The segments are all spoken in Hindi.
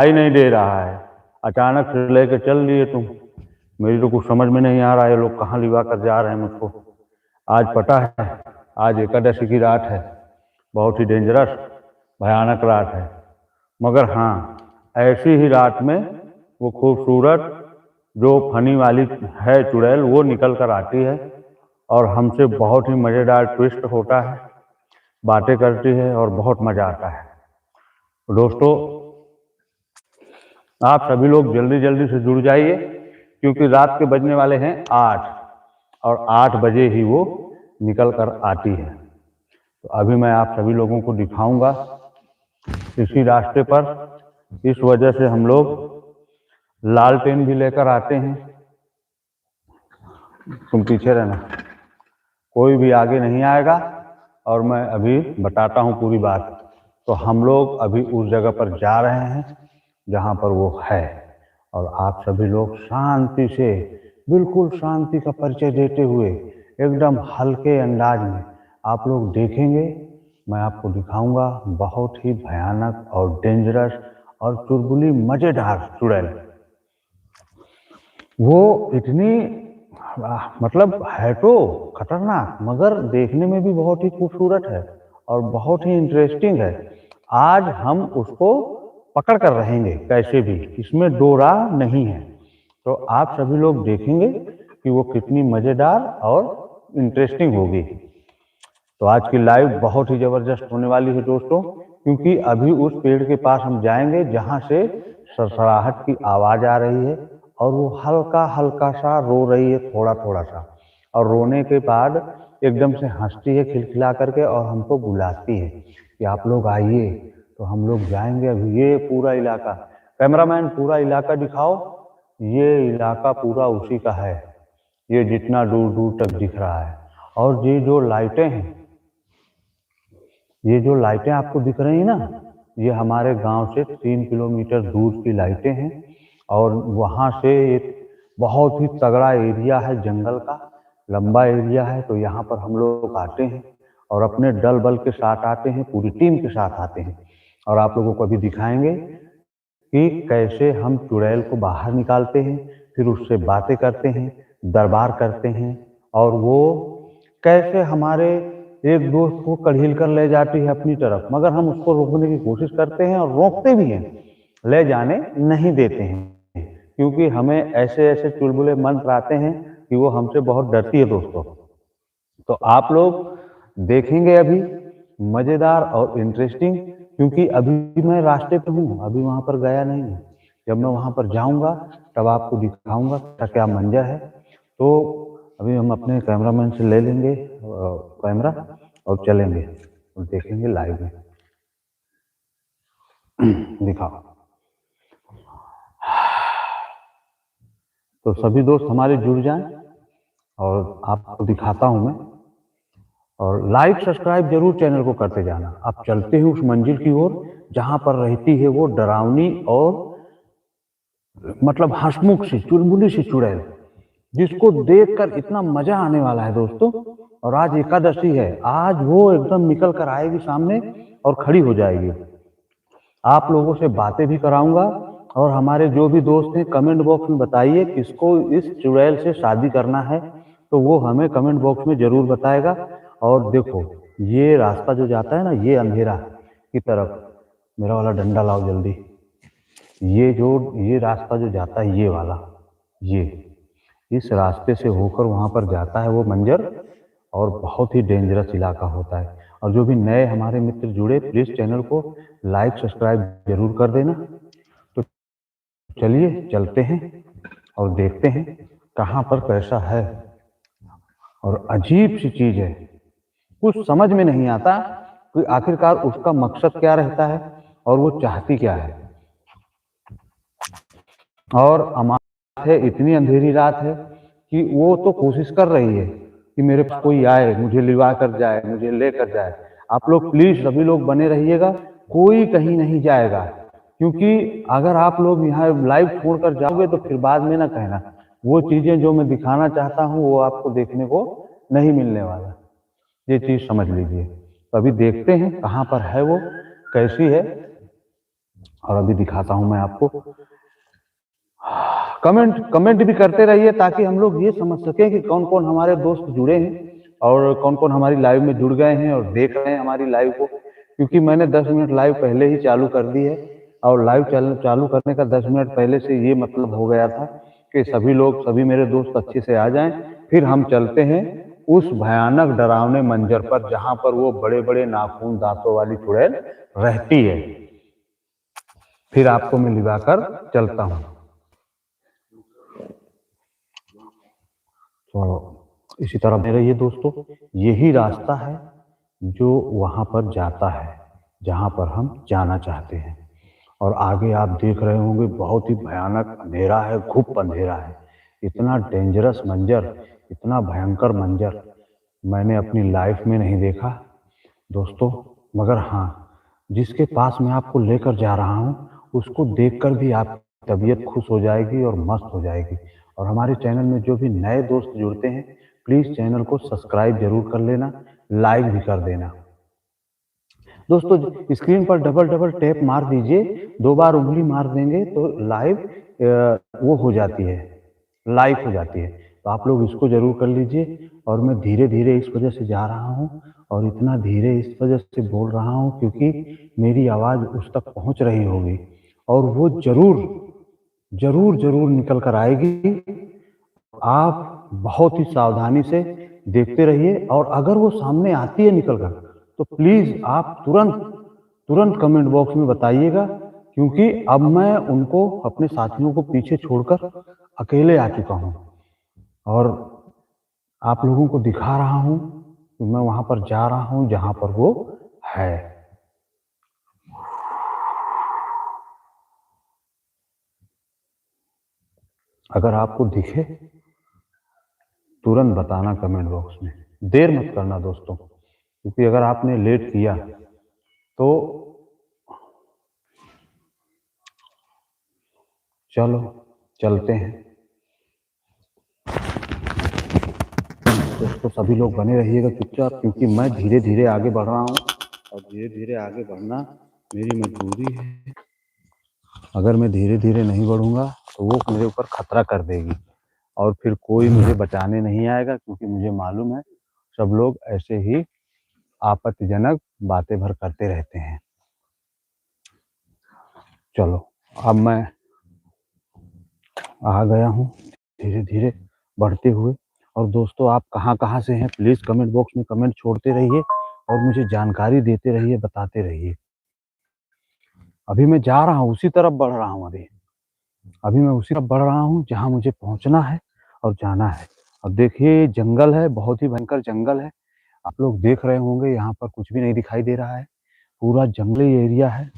ही नहीं दे रहा है। अचानक से लेके चल दिए तुम। मेरी तो कुछ समझ में नहीं आ रहा है, ये लोग कहाँ लिवा कर जा रहे हैं मुझको। आज पता है, आज एकादशी की रात है, बहुत ही डेंजरस भयानक रात है। मगर हाँ, ऐसी ही रात में वो खूबसूरत जो फनी वाली है चुड़ैल वो निकल कर आती है और हमसे बहुत ही मज़ेदार ट्विस्ट होता है, बातें करती है और बहुत मज़ा आता है। दोस्तों, आप सभी लोग जल्दी जल्दी से जुड़ जाइए, क्योंकि रात के बजने वाले हैं 8 और 8 बजे ही वो निकल कर आती है। तो अभी मैं आप सभी लोगों को दिखाऊंगा इसी रास्ते पर। इस वजह से हम लोग लालटेन भी लेकर आते हैं। तुम पीछे रहना, कोई भी आगे नहीं आएगा और मैं अभी बताता हूँ पूरी बात। तो हम लोग अभी उस जगह पर जा रहे हैं जहाँ पर वो है, और आप सभी लोग शांति से, बिल्कुल शांति का परिचय देते हुए एकदम हल्के अंदाज में आप लोग देखेंगे। मैं आपको दिखाऊंगा बहुत ही भयानक और डेंजरस और चुलबुली मज़ेदार चुड़ैल। वो इतनी मतलब है तो खतरनाक, मगर देखने में भी बहुत ही खूबसूरत है और बहुत ही इंटरेस्टिंग है। आज हम उसको पकड़ कर रहेंगे कैसे भी, इसमें दो राह नहीं है। तो आप सभी लोग देखेंगे कि वो कितनी मज़ेदार और इंटरेस्टिंग होगी। तो आज की लाइव बहुत ही ज़बरदस्त होने वाली है दोस्तों, क्योंकि अभी उस पेड़ के पास हम जाएंगे जहाँ से सरसराहट की आवाज़ आ रही है और वो हल्का हल्का सा रो रही है, थोड़ा थोड़ा सा, और रोने के बाद एकदम से हंसती है खिलखिला करके और हमको बुलाती है कि आप लोग आइए। तो हम लोग जाएंगे अभी। ये पूरा इलाका, कैमरामैन पूरा इलाका दिखाओ, ये इलाका पूरा उसी का है, ये जितना दूर दूर तक दिख रहा है। और ये जो लाइटें हैं, ये जो लाइटें आपको दिख रही हैं ना, ये हमारे गांव से 3 किलोमीटर दूर की लाइटें हैं। और वहाँ से एक बहुत ही तगड़ा एरिया है, जंगल का लंबा एरिया है। तो यहाँ पर हम लोग आते हैं और अपने दल बल के साथ आते हैं, पूरी टीम के साथ आते हैं, और आप लोगों को अभी दिखाएंगे कि कैसे हम चुड़ैल को बाहर निकालते हैं, फिर उससे बातें करते हैं, दरबार करते हैं, और वो कैसे हमारे एक दोस्त को कढ़ील कर ले जाती है अपनी तरफ, मगर हम उसको रोकने की कोशिश करते हैं और रोकते भी हैं, ले जाने नहीं देते हैं, क्योंकि हमें ऐसे ऐसे चुलबुले मंत्र आते हैं कि वो हमसे बहुत डरती है दोस्तों। तो आप लोग देखेंगे अभी मज़ेदार और इंटरेस्टिंग, क्योंकि अभी मैं रास्ते पे हूँ, अभी वहाँ पर गया नहीं हूँ। जब मैं वहाँ पर जाऊँगा तब आपको दिखाऊँगा क्या क्या मंजर है। तो अभी हम अपने कैमरामैन से ले लेंगे कैमरा और चलेंगे और देखेंगे लाइव में। दिखाओ। तो सभी दोस्त हमारे जुड़ जाएं और आपको दिखाता हूँ मैं। और लाइक सब्सक्राइब जरूर चैनल को करते जाना। अब चलते हैं उस मंजिल की ओर जहां पर रहती है वो डरावनी और मतलब हंसमुख सी चुलबुली सी चुड़ैल, जिसको देखकर इतना मजा आने वाला है दोस्तों। और आज एकादशी है, आज वो एकदम निकल कर आएगी सामने और खड़ी हो जाएगी। आप लोगों से बातें भी कराऊंगा, और हमारे जो भी दोस्त हैं कमेंट बॉक्स में बताइए किसको इस चुड़ैल से शादी करना है, तो वो हमें कमेंट बॉक्स में जरूर बताएगा। और देखो, ये रास्ता जो जाता है ना, ये अंधेरा की तरफ, मेरा वाला डंडा लाओ जल्दी। ये रास्ता जो जाता है, ये वाला, ये इस रास्ते से होकर वहां पर जाता है वो मंजर, और बहुत ही डेंजरस इलाका होता है। और जो भी नए हमारे मित्र जुड़े, प्लीज चैनल को लाइक सब्सक्राइब जरूर कर देना। तो चलिए चलते हैं और देखते हैं कहाँ पर कैसा है। और अजीब सी चीज है, कुछ समझ में नहीं आता कि आखिरकार उसका मकसद क्या रहता है और वो चाहती क्या है। और अमात है, इतनी अंधेरी रात है कि वो तो कोशिश कर रही है कि मेरे पास कोई आए, मुझे लिवा कर जाए, मुझे लेकर जाए। आप लोग प्लीज सभी लोग बने रहिएगा, कोई कहीं नहीं जाएगा, क्योंकि अगर आप लोग यहाँ लाइव छोड़कर जाओगे तो फिर बाद में ना कहना वो चीजें जो मैं दिखाना चाहता हूँ वो आपको देखने को नहीं मिलने वाला। ये चीज समझ लीजिए। तो अभी देखते हैं कहाँ पर है वो, कैसी है। और अभी दिखाता हूँ मैं आपको। कमेंट कमेंट भी करते रहिए ताकि हम लोग ये समझ सकें कि कौन कौन हमारे दोस्त जुड़े हैं और कौन कौन हमारी लाइव में जुड़ गए हैं और देख रहे हैं हमारी लाइव को, क्योंकि मैंने 10 मिनट लाइव पहले ही चालू कर दी है। और लाइव चालू करने का 10 मिनट पहले से ये मतलब हो गया था कि सभी लोग, सभी मेरे दोस्त अच्छे से आ जाएं, फिर हम चलते हैं उस भयानक डरावने मंजर पर जहां पर वो बड़े बड़े नाखून दांतों वाली चुड़ैल रहती है। फिर आपको मैं लिवाकर चलता हूँ। तो इसी तरह मेरे ये दोस्तों, यही रास्ता है जो वहां पर जाता है जहां पर हम जाना चाहते हैं। और आगे आप देख रहे होंगे बहुत ही भयानक अंधेरा है, घुप अंधेरा है। इतना डेंजरस मंजर, इतना भयंकर मंजर मैंने अपनी लाइफ में नहीं देखा दोस्तों। मगर हाँ, जिसके पास मैं आपको लेकर जा रहा हूँ उसको देखकर भी आपकी तबीयत खुश हो जाएगी और मस्त हो जाएगी। और हमारे चैनल में जो भी नए दोस्त जुड़ते हैं, प्लीज चैनल को सब्सक्राइब जरूर कर लेना, लाइक भी कर देना। दोस्तों, स्क्रीन पर डबल डबल टैप मार दीजिए, 2 बार उंगली मार देंगे तो लाइव वो हो जाती है, लाइव हो जाती है। तो आप लोग इसको जरूर कर लीजिए। और मैं धीरे धीरे इस वजह से जा रहा हूँ और इतना धीरे इस वजह से बोल रहा हूँ क्योंकि मेरी आवाज उस तक पहुंच रही होगी और वो जरूर जरूर जरूर निकल कर आएगी। आप बहुत ही सावधानी से देखते रहिए और अगर वो सामने आती है निकल कर तो प्लीज आप तुरंत तुरंत कमेंट बॉक्स में बताइएगा, क्योंकि अब मैं उनको, अपने साथियों को पीछे छोड़कर अकेले आ चुका हूं और आप लोगों को दिखा रहा हूं कि मैं वहां पर जा रहा हूं जहां पर वो है। अगर आपको दिखे तुरंत बताना कमेंट बॉक्स में, देर मत करना दोस्तों, क्योंकि अगर आपने लेट किया तो चलो चलते हैं। दोस्तों सभी लोग बने रहिएगा चुपचाप, क्योंकि मैं धीरे धीरे आगे बढ़ रहा हूँ और धीरे धीरे आगे बढ़ना मेरी मजबूरी है। अगर मैं धीरे धीरे नहीं बढ़ूंगा तो वो मेरे ऊपर खतरा कर देगी और फिर कोई मुझे बचाने नहीं आएगा, क्योंकि मुझे मालूम है सब लोग ऐसे ही आपत्तिजनक बातें भर करते रहते हैं। चलो अब मैं आ गया हूँ धीरे धीरे बढ़ते हुए। और दोस्तों आप कहाँ कहाँ से हैं प्लीज कमेंट बॉक्स में कमेंट छोड़ते रहिए और मुझे जानकारी देते रहिए, बताते रहिए। अभी मैं जा रहा हूँ, उसी तरफ बढ़ रहा हूँ। अभी अभी मैं उसी तरफ बढ़ रहा हूँ जहाँ मुझे पहुँचना है और जाना है। अब देखिए जंगल है, बहुत ही भयंकर जंगल है। आप लोग देख रहे होंगे यहाँ पर कुछ भी नहीं दिखाई दे रहा है, पूरा जंगली एरिया है।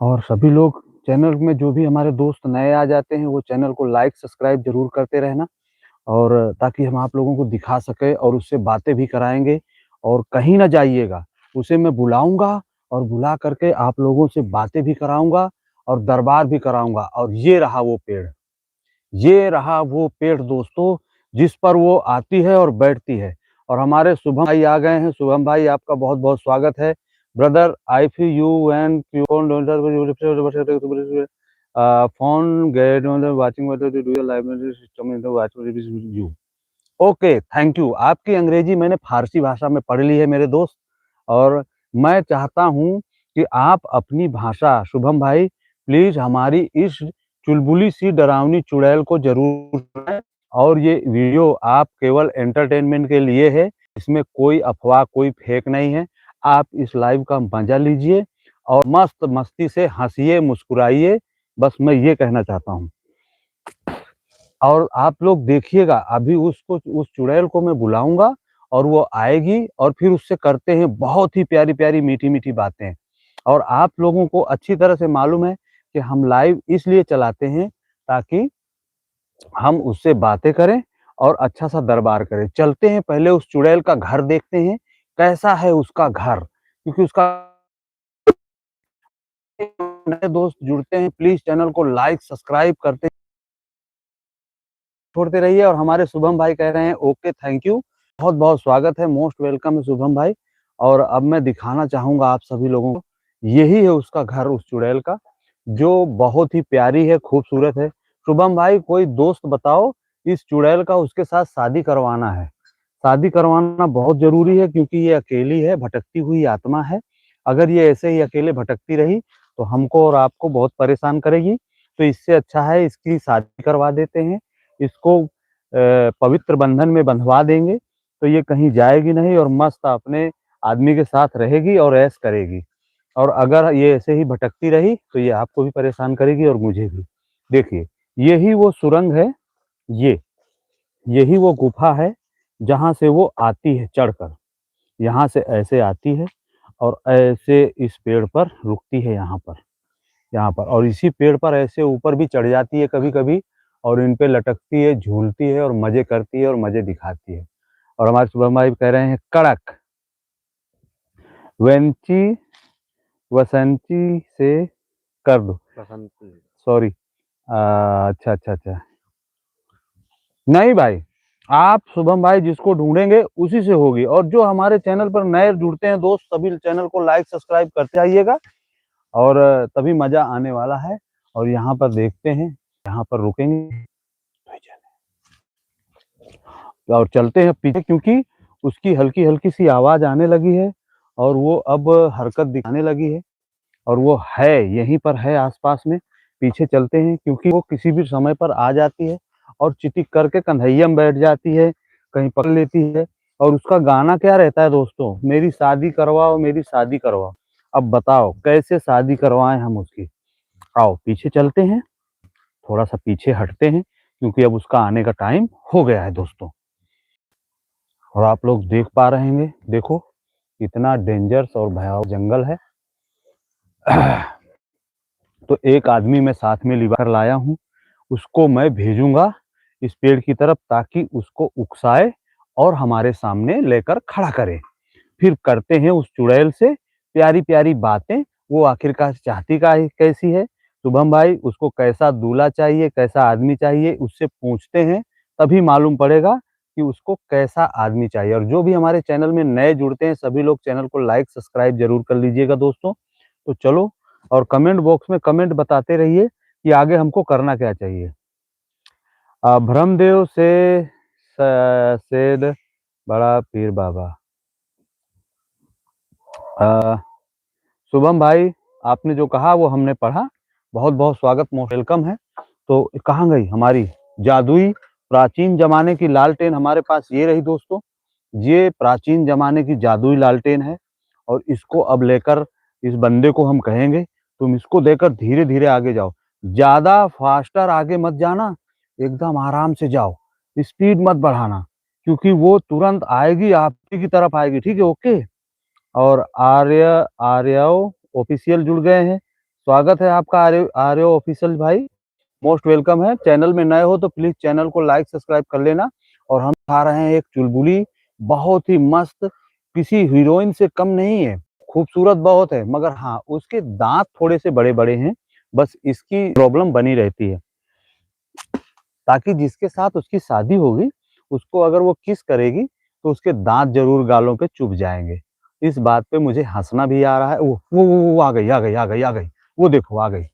और सभी लोग चैनल में, जो भी हमारे दोस्त नए आ जाते हैं वो चैनल को लाइक सब्सक्राइब जरूर करते रहना, और ताकि हम आप लोगों को दिखा सके और उससे बातें भी कराएंगे। और कहीं ना जाइएगा, उसे मैं बुलाऊंगा और बुला करके आप लोगों से बातें भी कराऊंगा और दरबार भी कराऊंगा। और ये रहा वो पेड़, ये रहा वो पेड़ दोस्तों, जिस पर वो आती है और बैठती है। और हमारे शुभम भाई आ गए हैं। शुभम भाई आपका बहुत बहुत स्वागत है। Brother I fee you and phone get watching do live system you. Okay thank you. आपकी अंग्रेजी मैंने फारसी भाषा में पढ़ ली है मेरे दोस्त, और मैं चाहता हूं कि आप अपनी भाषा, शुभम भाई प्लीज हमारी इस चुलबुली सी डरावनी चुड़ैल को जरूर सुनाएं। और ये वीडियो आप केवल एंटरटेनमेंट के लिए है, इसमें कोई अफवाह कोई फेक नहीं है। आप इस लाइव का मजा लीजिए और मस्त मस्ती से हंसिए मुस्कुराइए, बस मैं ये कहना चाहता हूँ। और आप लोग देखिएगा, अभी उसको, उस चुड़ैल को मैं बुलाऊंगा और वो आएगी और फिर उससे करते हैं बहुत ही प्यारी प्यारी मीठी मीठी बातें। और आप लोगों को अच्छी तरह से मालूम है कि हम लाइव इसलिए चलाते हैं ताकि हम उससे बातें करें और अच्छा सा दरबार करें। चलते हैं पहले उस चुड़ैल का घर देखते हैं, कैसा है उसका घर, क्योंकि उसका, नए दोस्त जुड़ते हैं प्लीज चैनल को लाइक सब्सक्राइब करते छोड़ते रहिए। और हमारे शुभम भाई कह रहे हैं ओके थैंक यू, बहुत बहुत स्वागत है, मोस्ट वेलकम है शुभम भाई। और अब मैं दिखाना चाहूंगा आप सभी लोगों को, यही है उसका घर उस चुड़ैल का, जो बहुत ही प्यारी है, खूबसूरत है। शुभम भाई कोई दोस्त बताओ इस चुड़ैल का, उसके साथ शादी करवाना है। शादी करवाना बहुत जरूरी है क्योंकि ये अकेली है, भटकती हुई आत्मा है। अगर ये ऐसे ही अकेले भटकती रही तो हमको और आपको बहुत परेशान करेगी। तो इससे अच्छा है इसकी शादी करवा देते हैं, इसको पवित्र बंधन में बंधवा देंगे तो ये कहीं जाएगी नहीं और मस्त अपने आदमी के साथ रहेगी और ऐश करेगी। और अगर ये ऐसे ही भटकती रही तो ये आपको भी परेशान करेगी और मुझे भी। देखिए यही वो सुरंग है, ये यही वो गुफा है जहाँ से वो आती है चढ़कर, यहाँ से ऐसे आती है और ऐसे इस पेड़ पर रुकती है, यहाँ पर और इसी पेड़ पर ऐसे ऊपर भी चढ़ जाती है कभी कभी, और इन पे लटकती है, झूलती है और मजे करती है और मजे दिखाती है। और हमारे शुभम भाई कह रहे हैं कड़क वेंची वसंती से कर दो, सॉरी। अच्छा अच्छा अच्छा, नहीं भाई, आप शुभम भाई जिसको ढूंढेंगे उसी से होगी। और जो हमारे चैनल पर नए जुड़ते हैं दोस्त, सभी चैनल को लाइक सब्सक्राइब करते आइएगा और तभी मजा आने वाला है। और यहाँ पर देखते हैं, यहाँ पर रुकेंगे और चलते हैं पीछे, क्योंकि उसकी हल्की हल्की सी आवाज आने लगी है और वो अब हरकत दिखाने लगी है और वो है यहीं पर है आसपास में। पीछे चलते हैं क्योंकि वो किसी भी समय पर आ जाती है और चिटिक करके कन्हैया में बैठ जाती है, कहीं पकड़ लेती है। और उसका गाना क्या रहता है दोस्तों, मेरी शादी करवाओ, मेरी शादी करवाओ। अब बताओ कैसे शादी करवाएं हम उसकी। आओ पीछे चलते हैं, थोड़ा सा पीछे हटते हैं क्योंकि अब उसका आने का टाइम हो गया है दोस्तों। और आप लोग देख पा रहे हैं, देखो कितना डेंजरस और भयावह जंगल है। तो एक आदमी मैं साथ में लिवा कर लाया हूँ, उसको मैं भेजूंगा इस पेड़ की तरफ ताकि उसको उकसाए और हमारे सामने लेकर खड़ा करे। फिर करते हैं उस चुड़ैल से प्यारी प्यारी बातें, वो आखिरकार चाहती का कैसी है। शुभम भाई उसको कैसा दूल्हा चाहिए, कैसा आदमी चाहिए, उससे पूछते हैं, तभी मालूम पड़ेगा कि उसको कैसा आदमी चाहिए। और जो भी हमारे चैनल में नए जुड़ते हैं सभी लोग चैनल को लाइक सब्सक्राइब जरूर कर लीजिएगा दोस्तों। तो चलो, और कमेंट बॉक्स में कमेंट बताते रहिए कि आगे हमको करना क्या चाहिए। भ्रमदेव से सेद बड़ा पीर बाबा। अ, शुभम भाई आपने जो कहा वो हमने पढ़ा, बहुत बहुत स्वागत, मोस्ट वेलकम है। तो कहाँ गई हमारी जादुई प्राचीन जमाने की लालटेन, हमारे पास ये रही दोस्तों। ये प्राचीन जमाने की जादुई लालटेन है और इसको अब लेकर इस बंदे को हम कहेंगे तुम इसको देकर धीरे धीरे आगे जाओ, ज्यादा फास्टर आगे मत जाना, एकदम आराम से जाओ, स्पीड मत बढ़ाना, क्योंकि वो तुरंत आएगी, आप ही की तरफ आएगी, ठीक है ओके। और आर्यव ऑफिशियल जुड़ गए हैं, स्वागत है आपका आर्यव ऑफिशियल भाई, मोस्ट वेलकम है। चैनल में नए हो तो प्लीज चैनल को लाइक सब्सक्राइब कर लेना। और हम खा रहे हैं एक चुलबुली, बहुत ही मस्त, किसी हीरोइन से कम नहीं है, खूबसूरत बहुत है, मगर हाँ उसके दांत थोड़े से बड़े बड़े हैं, बस इसकी प्रॉब्लम बनी रहती है। ताकि जिसके साथ उसकी शादी होगी उसको अगर वो किस करेगी तो उसके दांत जरूर गालों पे चुभ जाएंगे। इस बात पे मुझे हंसना भी आ रहा है। वो आ गई आ गई आ गई आ गई, वो देखो आ गई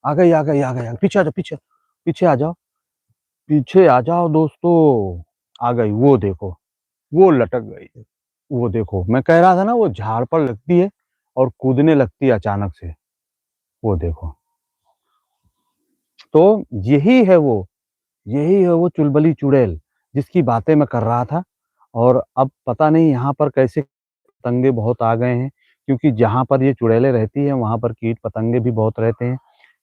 आ गई आ गई आ गई, पीछे आ जाओ, पीछे पीछे आ जाओ, पीछे आ जाओ दोस्तों, आ गई, वो देखो, वो लटक गई है। वो देखो मैं कह रहा था ना, वो झाड़ पर लगती है और कूदने लगती है अचानक से, वो देखो। तो यही है वो, यही है वो चुलबुली चुड़ैल जिसकी बातें मैं कर रहा था। और अब पता नहीं यहाँ पर कैसे पतंगे बहुत आ गए हैं, क्योंकि जहाँ पर ये चुड़ैलें रहती हैं वहाँ पर कीट पतंगे भी बहुत रहते हैं।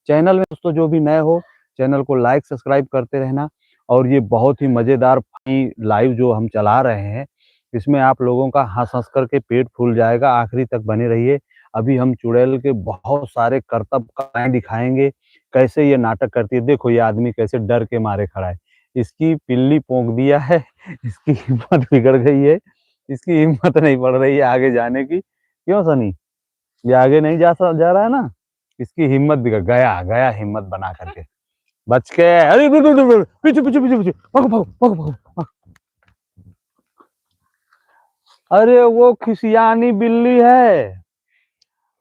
चैनल में दोस्तों जो भी नए हो चैनल को लाइक सब्सक्राइब करते रहना। और ये बहुत ही मज़ेदार फनी लाइव जो हम चला रहे हैं, इसमें आप लोगों का हंस हंस करके पेट फूल जाएगा, आखिरी तक बने रहिए। अभी हम चुड़ैल के बहुत सारे करतब कलाएं दिखाएंगे, कैसे ये नाटक करती है। देखो ये आदमी कैसे डर के मारे खड़ा है, इसकी पिल्ली पोंक दिया है, इसकी हिम्मत बिगड़ गई है, इसकी हिम्मत नहीं पड़ रही है आगे जाने की। क्यों सनी, ये आगे नहीं जा रहा है ना, इसकी हिम्मत बिगड़ गया, गया हिम्मत बना करके, बच के, अरे पीछे पीछे पीछे पीछे, भागो भागो भागो भागो। अरे वो खिसियानी बिल्ली है,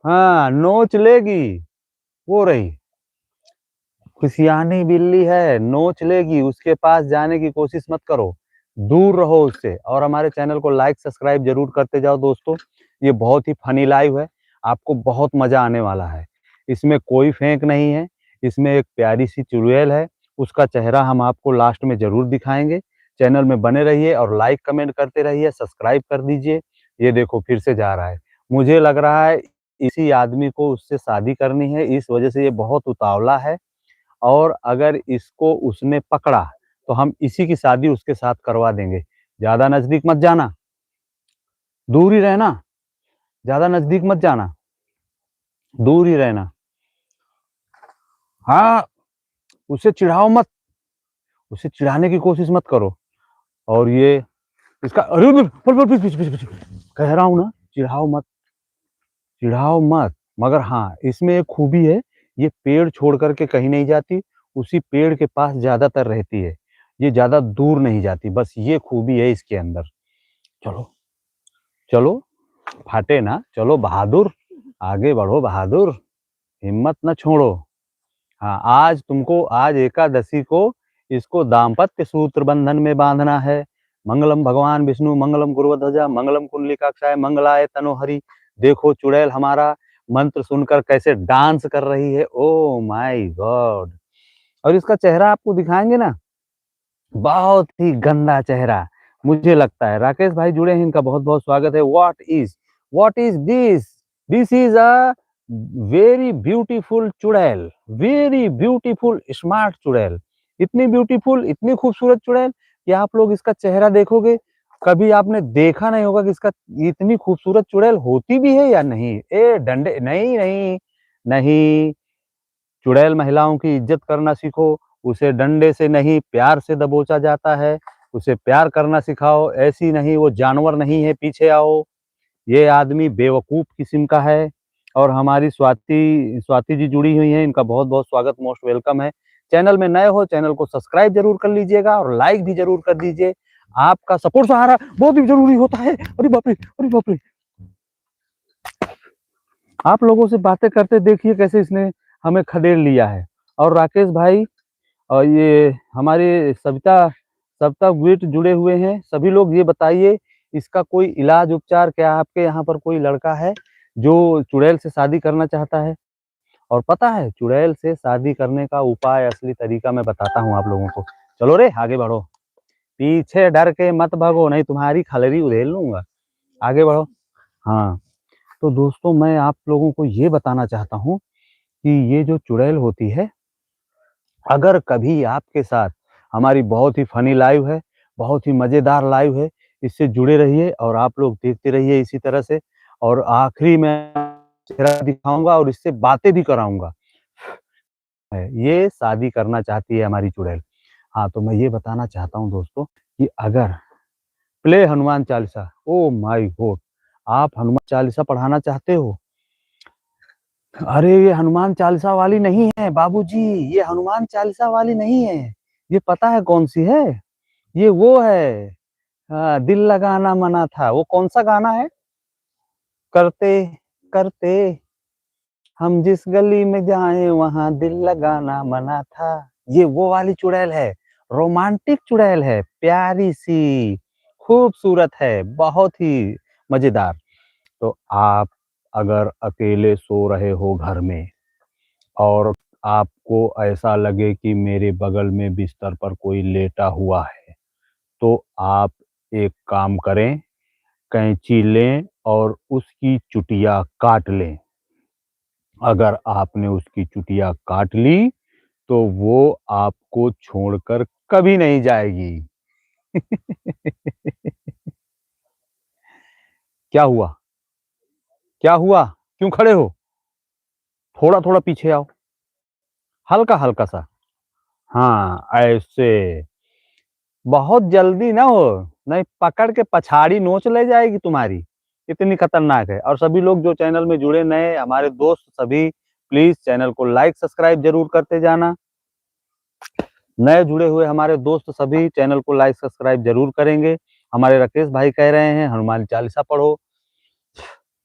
हाँ नोच लेगी, वो रही खिसियानी बिल्ली है, नोच लेगी, उसके पास जाने की कोशिश मत करो, दूर रहो उससे। और हमारे चैनल को लाइक सब्सक्राइब जरूर करते जाओ दोस्तों, ये बहुत ही फनी लाइव है, आपको बहुत मजा आने वाला है। इसमें कोई फेंक नहीं है, इसमें एक प्यारी सी चुड़ैल है, उसका चेहरा हम आपको लास्ट में जरूर दिखाएंगे। चैनल में बने रहिए और लाइक कमेंट करते रहिए, सब्सक्राइब कर दीजिए। ये देखो फिर से जा रहा है, मुझे लग रहा है इसी आदमी को उससे शादी करनी है, इस वजह से ये बहुत उतावला है। और अगर इसको उसने पकड़ा तो हम इसी की शादी उसके साथ करवा देंगे। ज्यादा नजदीक मत जाना, दूर ही रहना, ज्यादा नजदीक मत जाना, दूर ही रहना। हाँ, उसे चिढ़ाओ मत, उसे चिढ़ाने की कोशिश मत करो। और ये इसका, अरे पीछे पीछे पीछे, कह रहा हूं ना, चिढ़ाओ मत, चिढ़ाओ मत। मगर हाँ, इसमें एक खूबी है, ये पेड़ छोड़ करके कहीं नहीं जाती, उसी पेड़ के पास ज्यादातर रहती है, ये ज्यादा दूर नहीं जाती, बस ये खूबी है इसके अंदर। चलो चलो, फाटे ना, चलो बहादुर, आगे बढ़ो बहादुर, हिम्मत न छोड़ो। हाँ, आज तुमको, आज एकादशी को इसको दाम्पत्य सूत्र बंधन में बांधना है। मंगलम भगवान विष्णु, मंगलम गुरुध्वजा, मंगलम कुंडलिकाक्षाय, मंगलाय तनोहरि। देखो चुड़ैल हमारा मंत्र सुनकर कैसे डांस कर रही है, ओ माय गॉड। और इसका चेहरा आपको दिखाएंगे ना, बहुत ही गंदा चेहरा। मुझे लगता है राकेश भाई जुड़े हैं, इनका बहुत बहुत स्वागत है। What is this, this is a very beautiful चुड़ैल, वेरी ब्यूटीफुल स्मार्ट चुड़ैल, इतनी ब्यूटीफुल, इतनी खूबसूरत चुड़ैल कि आप लोग इसका चेहरा देखोगे, कभी आपने देखा नहीं होगा कि इसका इतनी खूबसूरत चुड़ैल होती भी है या नहीं। ए डंडे, नहीं नहीं नहीं, चुड़ैल महिलाओं की इज्जत करना सीखो, उसे डंडे से नहीं प्यार से दबोचा जाता है, उसे प्यार करना सिखाओ, ऐसी नहीं, वो जानवर नहीं है, पीछे आओ। ये आदमी बेवकूफ किस्म का है। और हमारी स्वाति स्वाति जी जुड़ी हुई हैं, इनका बहुत बहुत स्वागत, मोस्ट वेलकम है। चैनल में नए हो, चैनल को सब्सक्राइब जरूर कर लीजिएगा और लाइक भी जरूर कर दीजिए, आपका सपोर्ट सहारा बहुत ही जरूरी होता है। अरे बाप रे, अरे बाप रे, आप लोगों से बातें करते देखिए कैसे इसने हमें खदेड़ लिया है। और राकेश भाई और ये हमारे सविता सविता वेट जुड़े हुए हैं, सभी लोग ये बताइए, इसका कोई इलाज उपचार क्या आपके यहाँ पर कोई लड़का है जो चुड़ैल से शादी करना चाहता है? और पता है चुड़ैल से शादी करने का उपाय, असली तरीका मैं बताता हूँ आप लोगों को। चलो रे आगे बढ़ो, पीछे डर के मत भागो, नहीं तुम्हारी खलरी उधेल लूंगा, आगे बढ़ो। हाँ, तो दोस्तों मैं आप लोगों को ये बताना चाहता हूँ कि ये जो चुड़ैल होती है, अगर कभी आपके साथ, हमारी बहुत ही फनी लाइव है, बहुत ही मजेदार लाइव है, इससे जुड़े रहिए और आप लोग देखते रहिए इसी तरह से। और आखिरी में चेहरा दिखाऊंगा और इससे बातें भी कराऊंगा। ये शादी करना चाहती है हमारी चुड़ैल। हाँ, तो मैं ये बताना चाहता हूँ दोस्तों कि अगर play Hanuman Chalisa, oh my God, आप हनुमान चालीसा पढ़ाना चाहते हो? अरे ये हनुमान चालीसा वाली नहीं है बाबूजी, ये हनुमान चालीसा वाली नहीं है, ये पता है कौन सी है? ये वो है, हाँ, दिल लगाना मना था, वो कौन सा गाना है, करते करते हम जिस गली में जाएं वहां दिल लगाना मना था। ये वो वाली चुड़ैल है, रोमांटिक चुड़ैल है, प्यारी सी, खूबसूरत है, बहुत ही मजेदार। तो आप अगर अकेले सो रहे हो घर में और आपको ऐसा लगे कि मेरे बगल में बिस्तर पर कोई लेटा हुआ है, तो आप एक काम करें, कैंची लें और उसकी चुटिया काट लें। अगर आपने उसकी चुटिया काट ली तो वो आपको छोड़कर कभी नहीं जाएगी। क्या हुआ, क्या हुआ, क्यों खड़े हो? थोड़ा थोड़ा पीछे आओ, हल्का हल्का सा, हाँ ऐसे, बहुत जल्दी ना हो, नहीं पकड़ के पछाड़ी नोच ले जाएगी तुम्हारी, इतनी खतरनाक है। और सभी लोग जो चैनल में जुड़े नए हमारे दोस्त सभी, प्लीज चैनल को लाइक सब्सक्राइब जरूर करते जाना। नए जुड़े हुए हमारे दोस्त सभी चैनल को लाइक सब्सक्राइब जरूर करेंगे। हमारे राकेश भाई कह रहे हैं हनुमान चालीसा पढ़ो,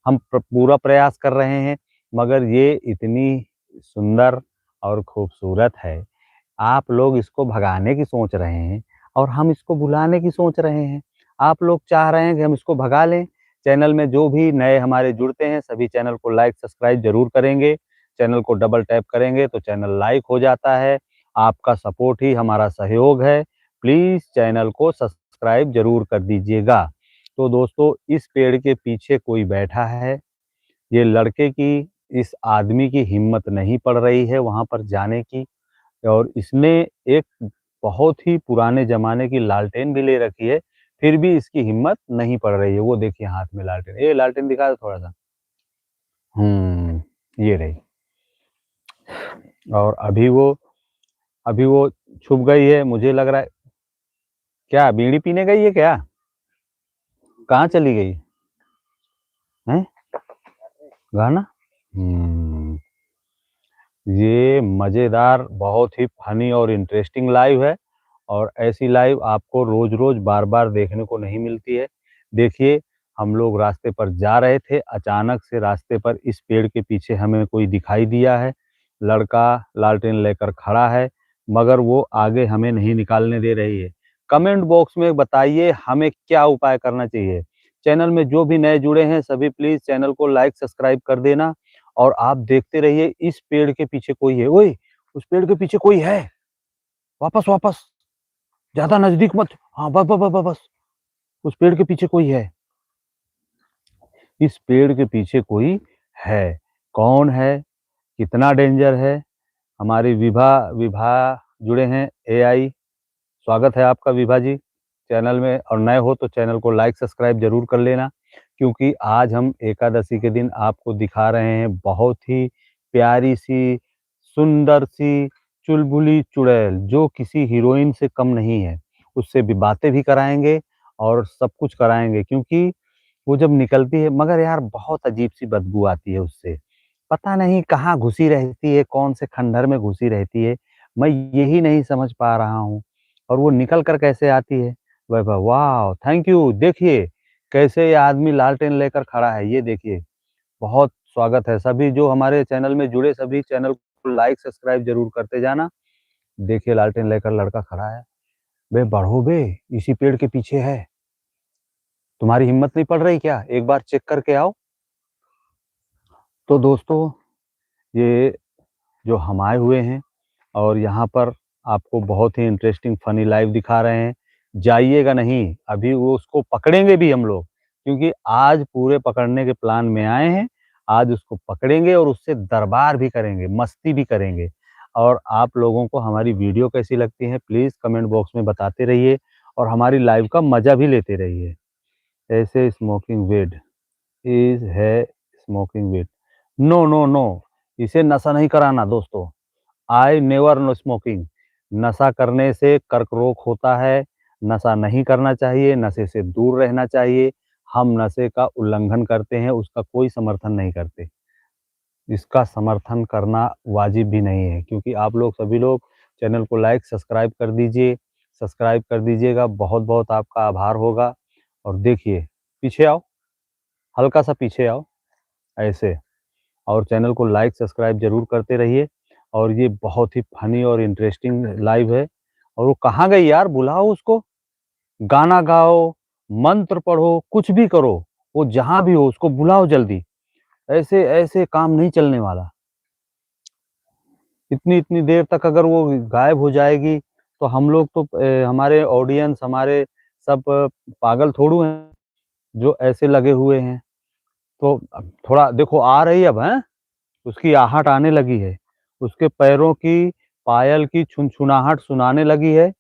हम पूरा प्रयास कर रहे हैं, मगर ये इतनी सुंदर और खूबसूरत है। आप लोग इसको भगाने की सोच रहे हैं और हम इसको बुलाने की सोच रहे हैं। आप लोग चाह रहे हैं कि हम इसको भगा लें। चैनल में जो भी नए हमारे जुड़ते हैं सभी चैनल को लाइक सब्सक्राइब जरूर करेंगे। चैनल को डबल टैप करेंगे तो चैनल लाइक हो जाता है। आपका सपोर्ट ही हमारा सहयोग है। प्लीज़ चैनल को सब्सक्राइब जरूर कर दीजिएगा। तो दोस्तों, इस पेड़ के पीछे कोई बैठा है। ये लड़के की, इस आदमी की हिम्मत नहीं पड़ रही है वहाँ पर जाने की, और इसने एक बहुत ही पुराने ज़माने की लालटेन भी ले रखी है, फिर भी इसकी हिम्मत नहीं पड़ रही है। वो देखिए हाथ में लालटेन, ये लालटेन दिखा दो थोड़ा-सा। ये रही। और अभी वो छुप गई है, मुझे लग रहा है। क्या बीड़ी पीने गई है क्या? कहाँ चली गई? हैं? गाना? हुँ। ये मज़ेदार, बहुत ही फ़नी और इंटरेस्टिंग लाइव है, और ऐसी लाइव आपको रोज़-रोज़, बार-बार देखने को नहीं मिलती है। देखिए, हम लोग रास्ते पर जा रहे थे, अचानक से रास्ते पर इस पेड़ के पीछे हमें कोई दिखाई दिया है। लड़का लालटेन लेकर खड़ा है, मगर वो आगे हमें नहीं निकालने दे रही है। कमेंट बॉक्स में बताइए हमें क्या उपाय करना चाहिए? चैनल में जो भी नए जुड़े हैं सभी प्लीज़ चैनल को लाइक, सब्सक्राइब कर देना, और आप देखते रहिए। इस पेड़ के पीछे कोई है। ओए! उस पेड़ के पीछे कोई है। वापस, वापस। ज़्यादा नज़दीक मत। हाँ, बस। उस पेड़ के पीछे कोई है। इस पेड़ के पीछे कोई है। कौन है? कितना डेंजर है? हमारी विभा विभा जुड़े हैं, एआई। स्वागत है आपका विभा जी चैनल में, और नए हो तो चैनल को लाइक सब्सक्राइब जरूर कर लेना, क्योंकि आज हम एकादशी के दिन आपको दिखा रहे हैं बहुत ही प्यारी सी, सुंदर सी चुलबुली चुड़ैल, जो किसी हीरोइन से कम नहीं है। उससे भी बातें भी कराएंगे और सब कुछ कराएंगे, क्योंकि वो जब निकलती है, मगर यार बहुत अजीब-सी बदबू आती है उससे। पता नहीं कहाँ घुसी रहती है, कौन से खंडहर में घुसी रहती है, मैं यही नहीं समझ पा रहा हूँ। और वो निकल कर कैसे आती है? वह वाओ! Thank you. देखिए, कैसे ये आदमी लालटेन लेकर खड़ा है, ये देखिए। बहुत स्वागत है। सभी जो हमारे चैनल में जुड़े सभी चैनल को लाइक, सब्सक्राइब ज़रूर करते जाना। देखिए लालटेन लेकर लड़का खड़ा है। बे बढ़ो बे, इसी पेड़ के पीछे है। तुम्हारी हिम्मत नहीं पड़ रही क्या? एक बार चेक करके आओ। तो दोस्तों, ये जो हम आए हुए हैं और यहाँ पर आपको बहुत ही इंटरेस्टिंग फ़नी लाइव दिखा रहे हैं। जाइएगा नहीं, अभी वो उसको पकड़ेंगे भी हम लोग, क्योंकि आज पूरे पकड़ने के प्लान में आए हैं। आज उसको पकड़ेंगे और उससे दरबार भी करेंगे, मस्ती भी करेंगे। और आप लोगों को हमारी वीडियो कैसी लगती है प्लीज़ कमेंट बॉक्स में बताते रहिए, और हमारी लाइव का मज़ा भी लेते रहिए। ऐसे स्मोकिंग वेड इज़ है स्मोकिंग वेड। नो, नो, नो, इसे नशा नहीं कराना दोस्तों। I never know smoking. नशा करने से कर्करोग होता है। नशा नहीं करना चाहिए, नशे से दूर रहना चाहिए। हम नशे का उल्लंघन करते हैं, उसका कोई समर्थन नहीं करते। इसका समर्थन करना वाजिब भी नहीं है, क्योंकि आप लोग सभी लोग चैनल को लाइक सब्सक्राइब कर दीजिए। सब्सक्राइब कर दीजिएगा, बहुत-बहुत आपका आभार होगा। और देखिए, पीछे आओ, हल्का-सा पीछे आओ, ऐसे। और चैनल को लाइक सब्सक्राइब ज़रूर करते रहिए। और ये बहुत ही फ़नी और इंटरेस्टिंग लाइव है। और वो कहाँ गई यार? बुलाओ उसको। गाना गाओ, मंत्र पढ़ो, कुछ भी करो, वो जहाँ भी हो उसको बुलाओ जल्दी। ऐसे ऐसे काम नहीं चलने वाला। इतनी-इतनी देर तक अगर वो गायब हो जाएगी तो हम लोग तो हमारे ऑडियंस, हमारे सब पागल थोड़ू हैं, जो ऐसे लगे हुए हैं। तो अब थोड़ा देखो आ रही है अब, हैं? उसकी आहट आने लगी है। उसके पैरों की पायल की छुनछुनाहट सुनाने लगी है,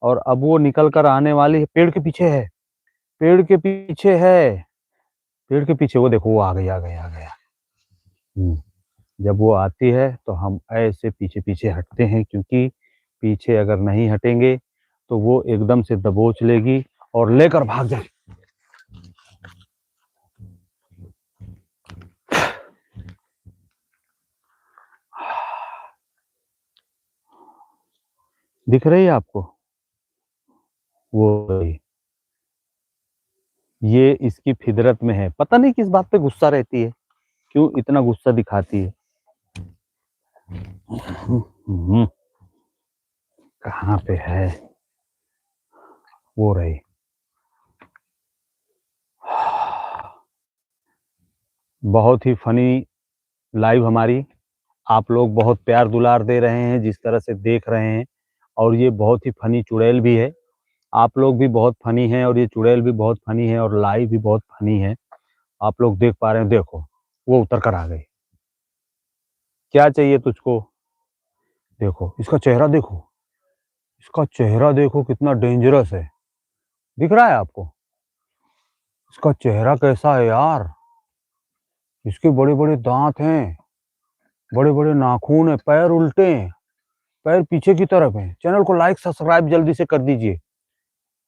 और अब वो निकल कर आने वाली है। पेड़ के पीछे है, पेड़ के पीछे है, पेड़ के पीछे वो देखो, वो आ गया। हुँ, जब वो आती है तो हम ऐसे पीछे-पीछे हटते हैं, क्योंकि पीछे अगर नहीं हटेंगे तो वो एकदम से दबोच लेगी और लेकर भाग जाए। दिख रही है आपको? वो रही। ये इसकी फितरत में है, पता नहीं किस बात पे गुस्सा रहती है, क्यों इतना गुस्सा दिखाती है। कहाँ पे है? वो रही। बहुत ही फनी लाइव हमारी, आप लोग बहुत प्यार दुलार दे रहे हैं, जिस तरह से देख रहे हैं, और ये बहुत ही फनी चुड़ैल भी है। आप लोग भी बहुत फनी हैं और ये चुड़ैल भी बहुत फनी है और लाइव भी बहुत फनी है। आप लोग देख पा रहे हैं, देखो वो उतर कर आ गई। क्या चाहिए तुझको? देखो इसका चेहरा देखो, इसका चेहरा देखो कितना डेंजरस है। दिख रहा है आपको? इसका चेहरा कैसा है यार, इसके बड़े बड़े दांत हैं, बड़े बड़े नाखून है, पैर उल्टे हैं, पैर पीछे की तरफ है। चैनल को लाइक सब्सक्राइब जल्दी से कर दीजिए।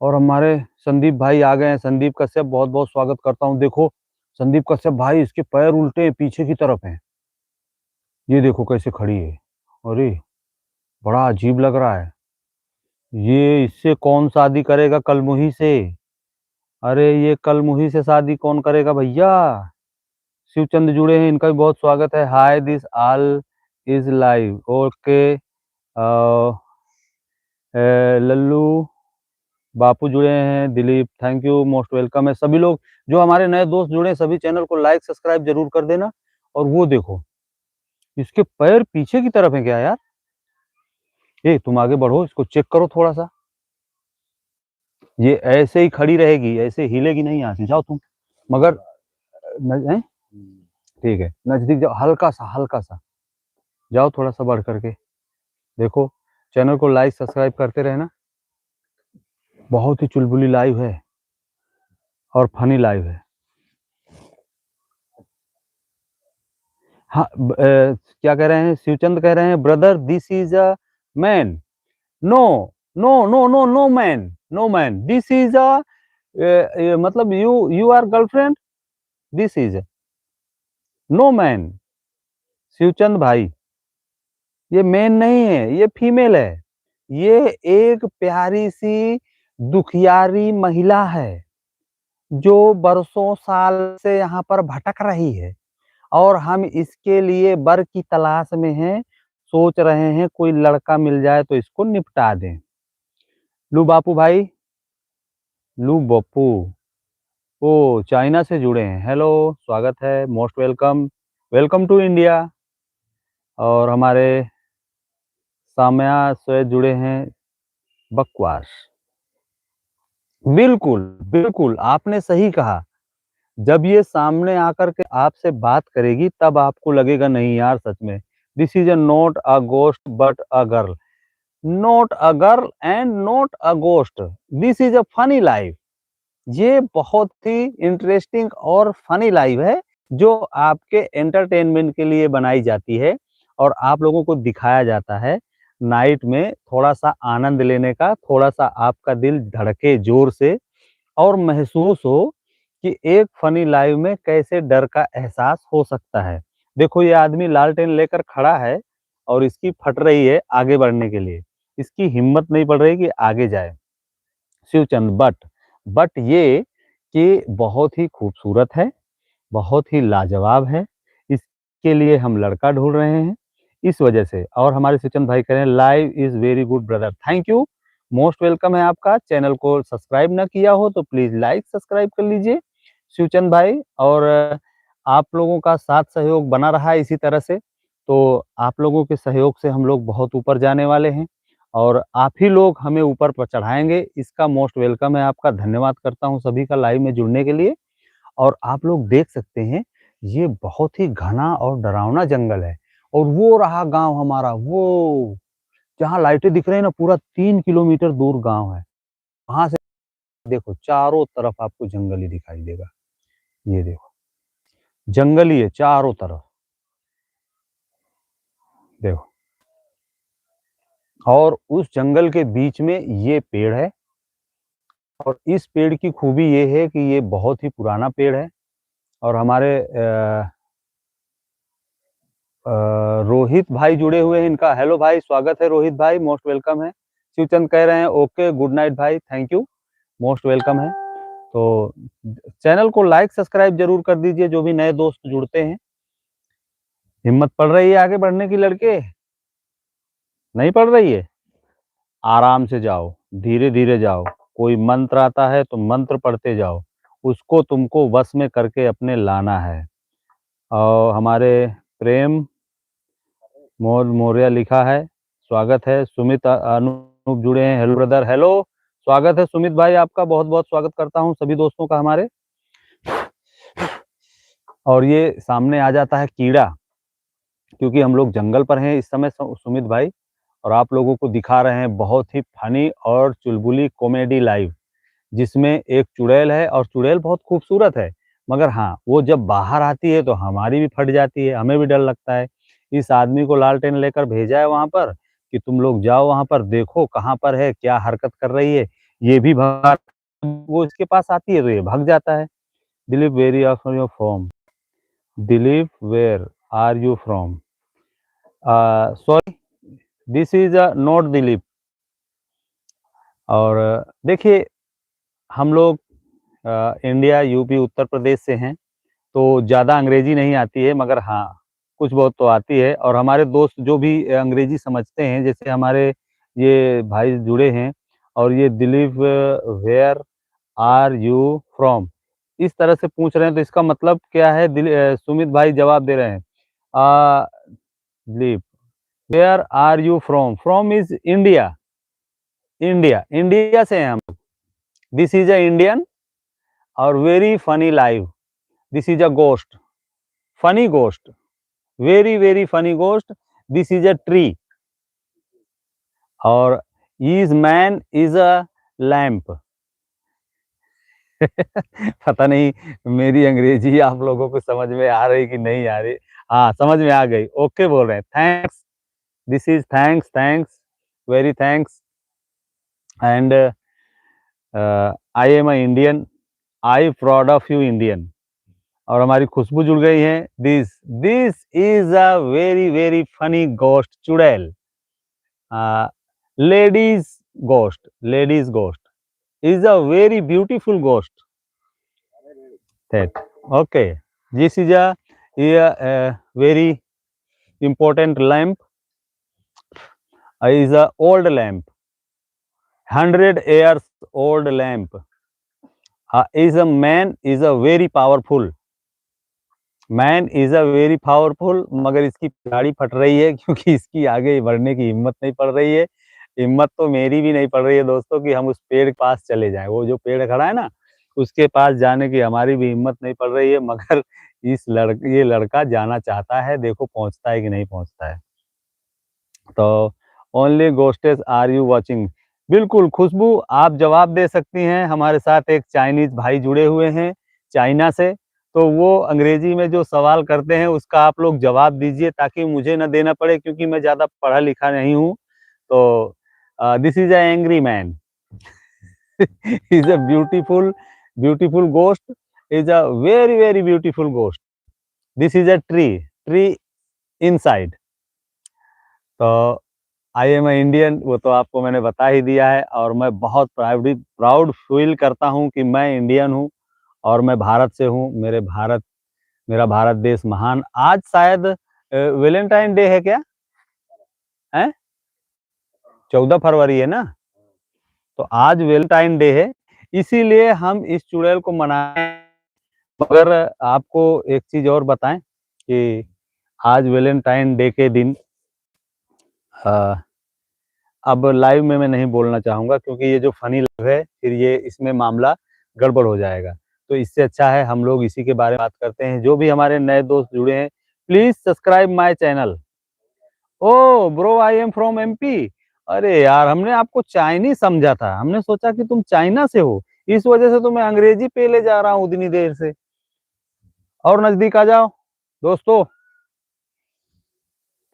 और हमारे संदीप भाई आ गए हैं, संदीप कश्यप, बहुत बहुत स्वागत करता हूँ। देखो संदीप कश्यप भाई, इसके पैर उल्टे हैं, पीछे की तरफ हैं। ये देखो कैसे खड़ी है, अरे बड़ा अजीब लग रहा है। ये इससे कौन शादी करेगा कलमुही से? अरे ये कलमुही से शादी कौन करेगा भैया? शिवचंद जुड़े हैं, इनका भी बहुत स्वागत है। Hi this all is live, okay. Lallu Bapu जुड़े हैं, Dilip thank you, most welcome है। सभी लोग जो हमारे नए दोस्त जुड़े हैं, सभी चैनल को लाइक सब्सक्राइब जरूर कर देना। और वो देखो इसके पैर पीछे की तरफ है क्या यार? ए तुम आगे बढ़ो, इसको चेक करो थोड़ा सा। ये ऐसे ही खड़ी रहेगी, ऐसे हिलेगी नहीं यहाँ से, जाओ तुम। मगर ठीक है, नजदीक जाओ, हल्का सा हल्का सा जाओ, थोड़ा सा बढ़ करके देखो। चैनल को लाइक सब्सक्राइब करते रहना। बहुत ही चुलबुली लाइव है और फनी लाइव है। हाँ क्या कह रहे हैं? शिवचंद कह रहे हैं brother this is a man. No no no no no man, no man, this is a मतलब you are girlfriend, this is no man. Shivchand भाई ये मैन नहीं है, ये फीमेल है। ये एक प्यारी सी दुखियारी महिला है जो बरसों साल से यहाँ पर भटक रही है, और हम इसके लिए वर की तलाश में हैं। सोच रहे हैं कोई लड़का मिल जाए तो इसको निपटा दें। लू बापू भाई, लू बप्पू, ओ चाइना से जुड़े हैं, हेलो, स्वागत है, most welcome, welcome to India. और हमारे सामया से जुड़े हैं, बकवास। बिल्कुल बिल्कुल आपने सही कहा। जब ये सामने आकर के आपसे बात करेगी तब आपको लगेगा नहीं यार सच में, this is not a ghost but a girl, not a girl and not a ghost, this is a funny life. ये बहुत ही इंटरेस्टिंग और फनी लाइव है, जो आपके एंटरटेनमेंट के लिए बनाई जाती है और आप लोगों को दिखाया जाता है नाइट में थोड़ा सा आनंद लेने का, थोड़ा सा आपका दिल धड़के जोर से और महसूस हो कि एक फनी लाइव में कैसे डर का एहसास हो सकता है। देखो ये आदमी लालटेन लेकर खड़ा है और इसकी फट रही है आगे बढ़ने के लिए, इसकी हिम्मत नहीं पड़ रही कि आगे जाए। शिवचंद बट ये कि बहुत ही खूबसूरत है, बहुत ही लाजवाब है, इसके लिए हम लड़का ढूंढ रहे हैं इस वजह से। और हमारे शिवचंद भाई कह रहे हैं live is very good brother, thank you, most welcome है आपका। चैनल को सब्सक्राइब ना किया हो तो प्लीज लाइक सब्सक्राइब कर लीजिए शिवचंद भाई। और आप लोगों का साथ सहयोग बना रहा है इसी तरह से, तो आप लोगों के सहयोग से हम लोग बहुत ऊपर जाने वाले हैं और आप ही लोग हमें ऊपर पर चढ़ाएंगे। इसका मोस्ट वेलकम है आपका, धन्यवाद करता हूं सभी का लाइव में जुड़ने के लिए। और आप लोग देख सकते हैं ये बहुत ही घना और डरावना जंगल है। और वो रहा गांव हमारा, वो जहाँ लाइटें दिख रही है ना, पूरा 3 किलोमीटर दूर गांव है। वहां से देखो चारों तरफ आपको जंगल ही दिखाई देगा, ये देखो जंगल ही है चारों तरफ, देखो। और उस जंगल के बीच में ये पेड़ है, और इस पेड़ की खूबी ये है कि ये बहुत ही पुराना पेड़ है। और हमारे रोहित भाई जुड़े हुए हैं, इनका हेलो भाई, स्वागत है रोहित भाई, मोस्ट वेलकम है। शिवचंद कह रहे हैं ओके गुड नाइट भाई, थैंक यू, मोस्ट वेलकम है। तो चैनल को लाइक सब्सक्राइब जरूर कर दीजिए, जो भी नए दोस्त जुड़ते हैं। हिम्मत पड़ रही है आगे बढ़ने की लड़के? नहीं पड़ रही है? आराम से जाओ, धीरे धीरे जाओ। कोई मंत्र आता है तो मंत्र पढ़ते जाओ, उसको तुमको वश में करके अपने लाना है। और हमारे प्रेम मौर्य लिखा है, स्वागत है। सुमित अनूप जुड़े हैं, हेलो ब्रदर, हेलो, स्वागत है सुमित भाई, आपका बहुत बहुत स्वागत करता हूँ सभी दोस्तों का हमारे। और ये सामने आ जाता है कीड़ा, क्योंकि हम लोग जंगल पर हैं इस समय सुमित भाई, और आप लोगों को दिखा रहे हैं बहुत ही फनी और चुलबुली कॉमेडी लाइव, जिसमें एक चुड़ैल है और चुड़ैल बहुत खूबसूरत है, मगर हाँ वो जब बाहर आती है तो हमारी भी फट जाती है, हमें भी डर लगता है। इस आदमी को लालटेन लेकर भेजा है वहां पर कि तुम लोग जाओ वहां पर देखो कहाँ पर है, क्या हरकत कर रही है। ये भी भाग, वो इसके पास आती है तो ये भाग जाता है। Dilip very of your from, Dilip where are you from, sorry this is not Dilip. और देखिए हम लोग इंडिया यूपी उत्तर प्रदेश से हैं, तो ज़्यादा अंग्रेजी नहीं आती है, मगर हाँ कुछ बहुत तो आती है। और हमारे दोस्त जो भी अंग्रेजी समझते हैं, जैसे हमारे ये भाई जुड़े हैं, और ये Dilip where are you from इस तरह से पूछ रहे हैं, तो इसका मतलब क्या है? सुमित भाई जवाब दे रहे हैं, Dilip where are you from, from is India, India, India से हैं हम। दिस इज अ इंडियन और very funny live, this is a ghost, funny ghost, very very funny ghost, this is a tree, और is man is a lamp। पता नहीं मेरी अंग्रेजी आप लोगों को समझ में आ रही कि नहीं आ रही? हाँ समझ में आ गई, ओके बोल रहे हैं, thanks, this is thanks, thanks, very thanks, and I am a Indian, I proud of you Indian. और हमारी खुशबू जुड़ गई है, this this is a very very funny ghost चुड़ैल, ladies ghost, ladies ghost is a very beautiful ghost, that okay, this is a very important lamp, is a old lamp, 100 years old lamp, is a man is a very powerful, man is a very powerful, मगर इसकी गाड़ी फट रही है क्योंकि इसकी आगे बढ़ने की हिम्मत नहीं पड़ रही है। हिम्मत तो मेरी भी नहीं पड़ रही है दोस्तों कि हम उस पेड़ के पास चले जाएं, वो जो पेड़ खड़ा है ना उसके पास जाने की हमारी भी हिम्मत नहीं पड़ रही है, मगर ये लड़का जाना चाहता है, देखो पहुंचता है कि नहीं पहुंचता है। तो ओनली गोस्टेस आर यू वाचिंग, बिल्कुल खुशबू आप जवाब दे सकती हैं। हमारे साथ एक चाइनीज भाई जुड़े हुए हैं चाइना से, तो वो अंग्रेजी में जो सवाल करते हैं उसका आप लोग जवाब दीजिए ताकि मुझे ना देना पड़े, क्योंकि मैं ज़्यादा पढ़ा लिखा नहीं हूँ। तो this is a angry man, is a beautiful beautiful ghost, is a very very beautiful ghost, this is a tree, tree inside. तो आई एम अ इंडियन, वो तो आपको मैंने बता ही दिया है, और मैं बहुत प्राउड फील करता हूँ कि मैं इंडियन हूँ और मैं भारत से हूँ। मेरा भारत देश महान। आज शायद वैलेंटाइन डे है क्या? है 14 फरवरी है ना, तो आज वैलेंटाइन डे है, इसीलिए हम इस चुड़ैल को मनाएं। मगर आपको एक चीज और बताएं कि आज वैलेंटाइन डे के दिन अब लाइव में मैं नहीं बोलना चाहूँगा, क्योंकि ये जो फनी लाइव है फिर ये इसमें मामला गड़बड़ हो जाएगा। तो इससे अच्छा है हम लोग इसी के बारे में बात करते हैं। जो भी हमारे नए दोस्त जुड़े हैं, please subscribe my channel. Oh bro I am from MP, अरे यार हमने आपको चाइनीज समझा था, हमने सोचा कि तुम चाइना से हो, इस वजह से तो मैं अंग्रेजी पे ले जा रहा हूँ उतनी देर से। और नजदीक आ जाओ दोस्तों,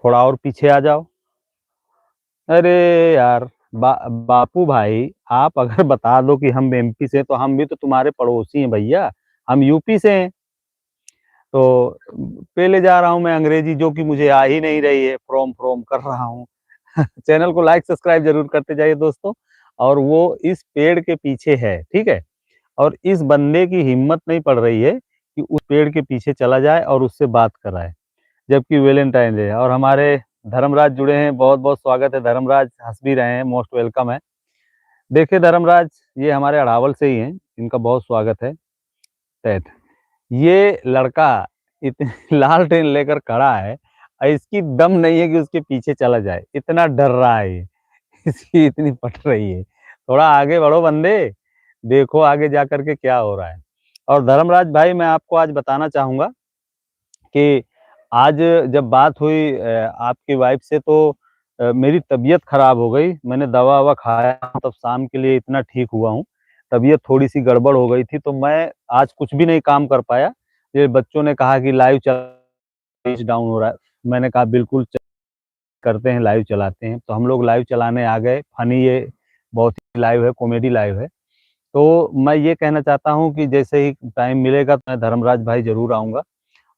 थोड़ा और पीछे आ जाओ। अरे यार बापू भाई, आप अगर बता दो कि हम एमपी से, तो हम भी तो तुम्हारे पड़ोसी हैं भैया, हम यूपी से हैं। तो पहले जा रहा हूँ मैं अंग्रेजी, जो कि मुझे आ ही नहीं रही है, फ्रॉम फ्रॉम कर रहा हूँ। चैनल को लाइक सब्सक्राइब जरूर करते जाइए दोस्तों। और वो इस पेड़ के पीछे है, ठीक है। और इस बंदे की हिम्मत नहीं पड़ रही है कि उस पेड़ के पीछे चला जाए और उससे बात कराए, जबकि वैलेंटाइन डे है। और हमारे धर्मराज जुड़े हैं, बहुत बहुत स्वागत है धर्मराज, हंस भी रहे हैं, मोस्ट वेलकम है। देखिए धर्मराज, ये हमारे अड़ावल से ही हैं, इनका बहुत स्वागत है। तैत ये लड़का इतनी लालटेन लेकर खड़ा है और इसकी दम नहीं है कि उसके पीछे चला जाए, इतना डर रहा है ये। इसकी इतनी पट रही है। थोड़ा आगे बढ़ो बंदे, देखो आगे जा करके क्या हो रहा है। और धर्मराज भाई, मैं आपको आज बताना चाहूंगा कि आज जब बात हुई आपकी वाइफ से, तो मेरी तबीयत खराब हो गई। मैंने दवा ववा खाया, तब शाम के लिए इतना ठीक हुआ हूँ। तबीयत थोड़ी सी गड़बड़ हो गई थी, तो मैं आज कुछ भी नहीं काम कर पाया। ये बच्चों ने कहा कि लाइव पेज डाउन हो रहा है। मैंने कहा बिल्कुल करते हैं, लाइव चलाते हैं। तो हम लोग लाइव चलाने आ गए। फनी ये बहुत ही लाइव है, कॉमेडी लाइव है। तो मैं ये कहना चाहता हूँ कि जैसे ही टाइम मिलेगा तो मैं धर्मराज भाई जरूर आऊँगा।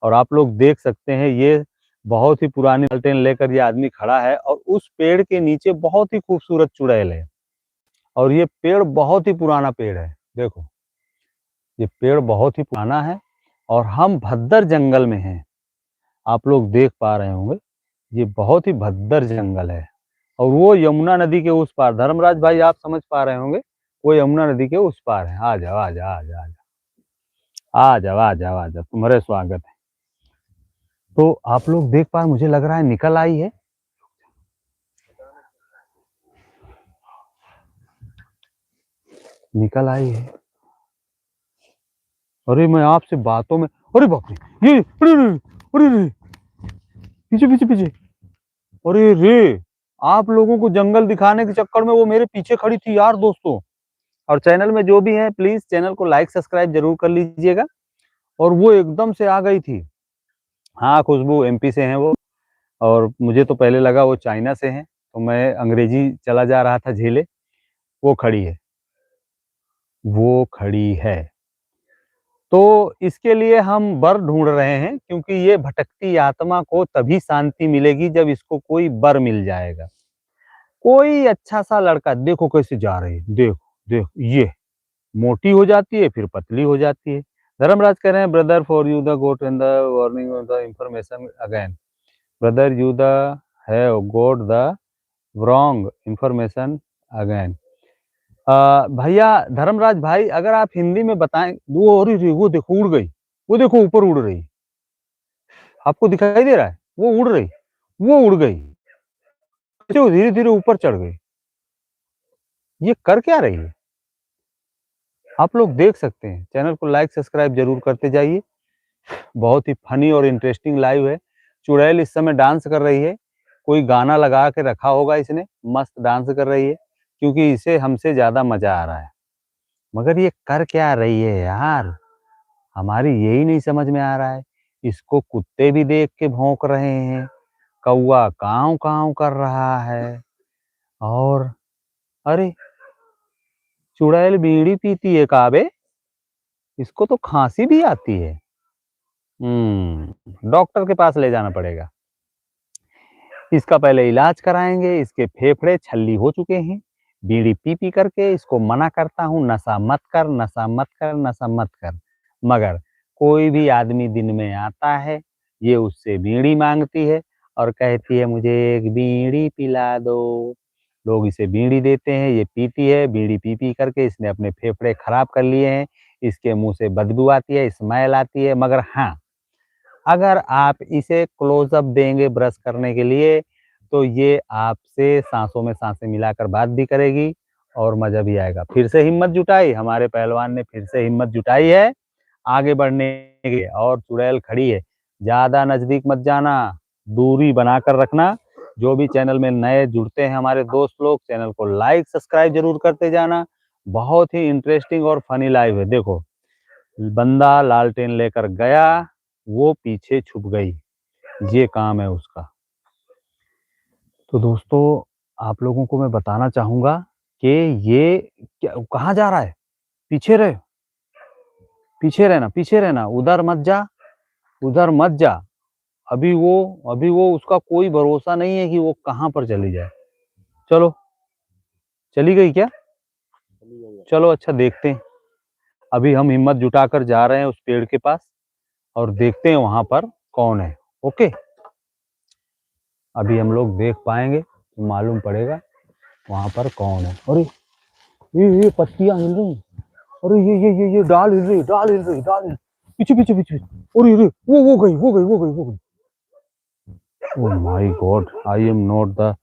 और आप लोग देख सकते हैं, ये बहुत ही पुरानी लालटेन लेकर ये आदमी खड़ा है और उस पेड़ के नीचे बहुत ही खूबसूरत चुड़ैल है। और ये पेड़ बहुत ही पुराना पेड़ है, देखो ये पेड़ बहुत ही पुराना है और हम भद्दर जंगल में हैं। आप लोग देख पा रहे होंगे, ये बहुत ही भद्दर जंगल है। और वो यमुना नदी के उस पार, धर्मराज भाई आप समझ पा रहे होंगे, वो यमुना नदी के उस पार है। आ जाओ आ जाओ आ जाओ आ जाओ आ जाओ आ जाओ, तुम्हारे स्वागत है। तो आप लोग देख पा, मुझे लग रहा है निकल आई है। निकल आई है। अरे मैं आपसे बातों में, अरे बाप रे, ये अरे रे, अरे रे, पीछे पीछे पीछे, अरे रे, आप लोगों को जंगल दिखाने के चक्कर में वो मेरे पीछे खड़ी थी यार दोस्तों। और चैनल में जो भी है, प्लीज चैनल को लाइक सब्सक्राइब जरूर कर लीजिएगा। और वो एकदम से आ गई थी। हाँ, खुशबू एमपी से हैं वो। और मुझे तो पहले लगा वो चाइना से हैं, तो मैं अंग्रेजी चला जा रहा था झेले। वो खड़ी है, वो खड़ी है। तो इसके लिए हम वर ढूंढ रहे हैं, क्योंकि ये भटकती आत्मा को तभी शांति मिलेगी जब इसको कोई वर मिल जाएगा। कोई अच्छा सा लड़का, देखो कैसे जा रही है, देखो देखो, ये मोटी हो जाती है फिर पतली हो जाती है। धर्मराज कह रहे हैं, brother for you the got in the warning of the information again. Brother you the have got the wrong information again. भैया धर्मराज भाई, अगर आप हिंदी में बताएं। वो अरे रे, वो देखो उड़ गई, वो देखो ऊपर उड़ रही, आपको दिखाई दे रहा है, वो उड़ रही, वो उड़ गई, जो धीरे धीरे ऊपर चढ़ गई। ये कर क्या रही है, आप लोग देख सकते हैं। चैनल को लाइक सब्सक्राइब जरूर करते जाइए। बहुत ही फनी और इंटरेस्टिंग लाइव है। चुड़ैल इस समय डांस कर रही है, कोई गाना लगा के रखा होगा इसने, मस्त डांस कर रही है, क्योंकि इसे हमसे ज्यादा मजा आ रहा है। मगर ये कर क्या रही है यार, हमारी यही नहीं समझ में आ रहा है। इसको कुत्ते भी देख के भौंक रहे हैं, कौवा काव काव कर रहा है। और अरे, चुड़ैल बीड़ी पीती है काबे, इसको तो खांसी भी आती है। डॉक्टर के पास ले जाना पड़ेगा। इसका पहले इलाज कराएंगे, इसके फेफड़े छल्ली हो चुके हैं। बीड़ी पी पी करके इसको मना करता हूँ, नशा मत कर, नशा मत कर, नशा मत कर। मगर कोई भी आदमी दिन में आता है, ये उससे बीड़ी मांगती है और कहती है मुझे एक बीड़ी पिला दो। लोग इसे बीड़ी देते हैं, ये पीती है। बीड़ी पी पी करके इसने अपने फेफड़े खराब कर लिए हैं। इसके मुंह से बदबू आती है, स्मेल आती है। मगर हाँ, अगर आप इसे क्लोजअप देंगे ब्रश करने के लिए, तो ये आपसे सांसों में सांसें मिलाकर बात भी करेगी और मजा भी आएगा। फिर से हिम्मत जुटाई, हमारे पहलवान ने फिर से हिम्मत जुटाई है आगे बढ़ने की। और चुड़ैल खड़ी है, ज्यादा नजदीक मत जाना, दूरी बनाकर रखना। जो भी चैनल में नए जुड़ते हैं हमारे दोस्त लोग, चैनल को लाइक सब्सक्राइब जरूर करते जाना। बहुत ही इंटरेस्टिंग और फनी लाइव है। देखो, बंदा लालटेन लेकर गया, वो पीछे छुप गई, ये काम है उसका। तो दोस्तों, आप लोगों को मैं बताना चाहूंगा कि ये क्या, कहाँ जा रहा है, पीछे रहे, पीछे रहना, पीछे रहना, उधर मत जा, उधर मत जा। अभी वो उसका कोई भरोसा नहीं है कि वो कहाँ पर चली जाए। चलो, चली गई क्या? चलो अच्छा देखते हैं। अभी हम हिम्मत जुटाकर जा रहे हैं उस पेड़ के पास और देखते हैं वहां पर कौन है। ओके, अभी हम लोग देख पाएंगे तो मालूम पड़ेगा वहां पर कौन है। अरे ये पत्तियां हिल रही, अरे ये डाल हिल रही, डाल हिल रही, डाल हिल, पीछे पीछे पीछे, अरे अरे वो गई, वो गई, वो गई, वो गई। Oh my god, I am not the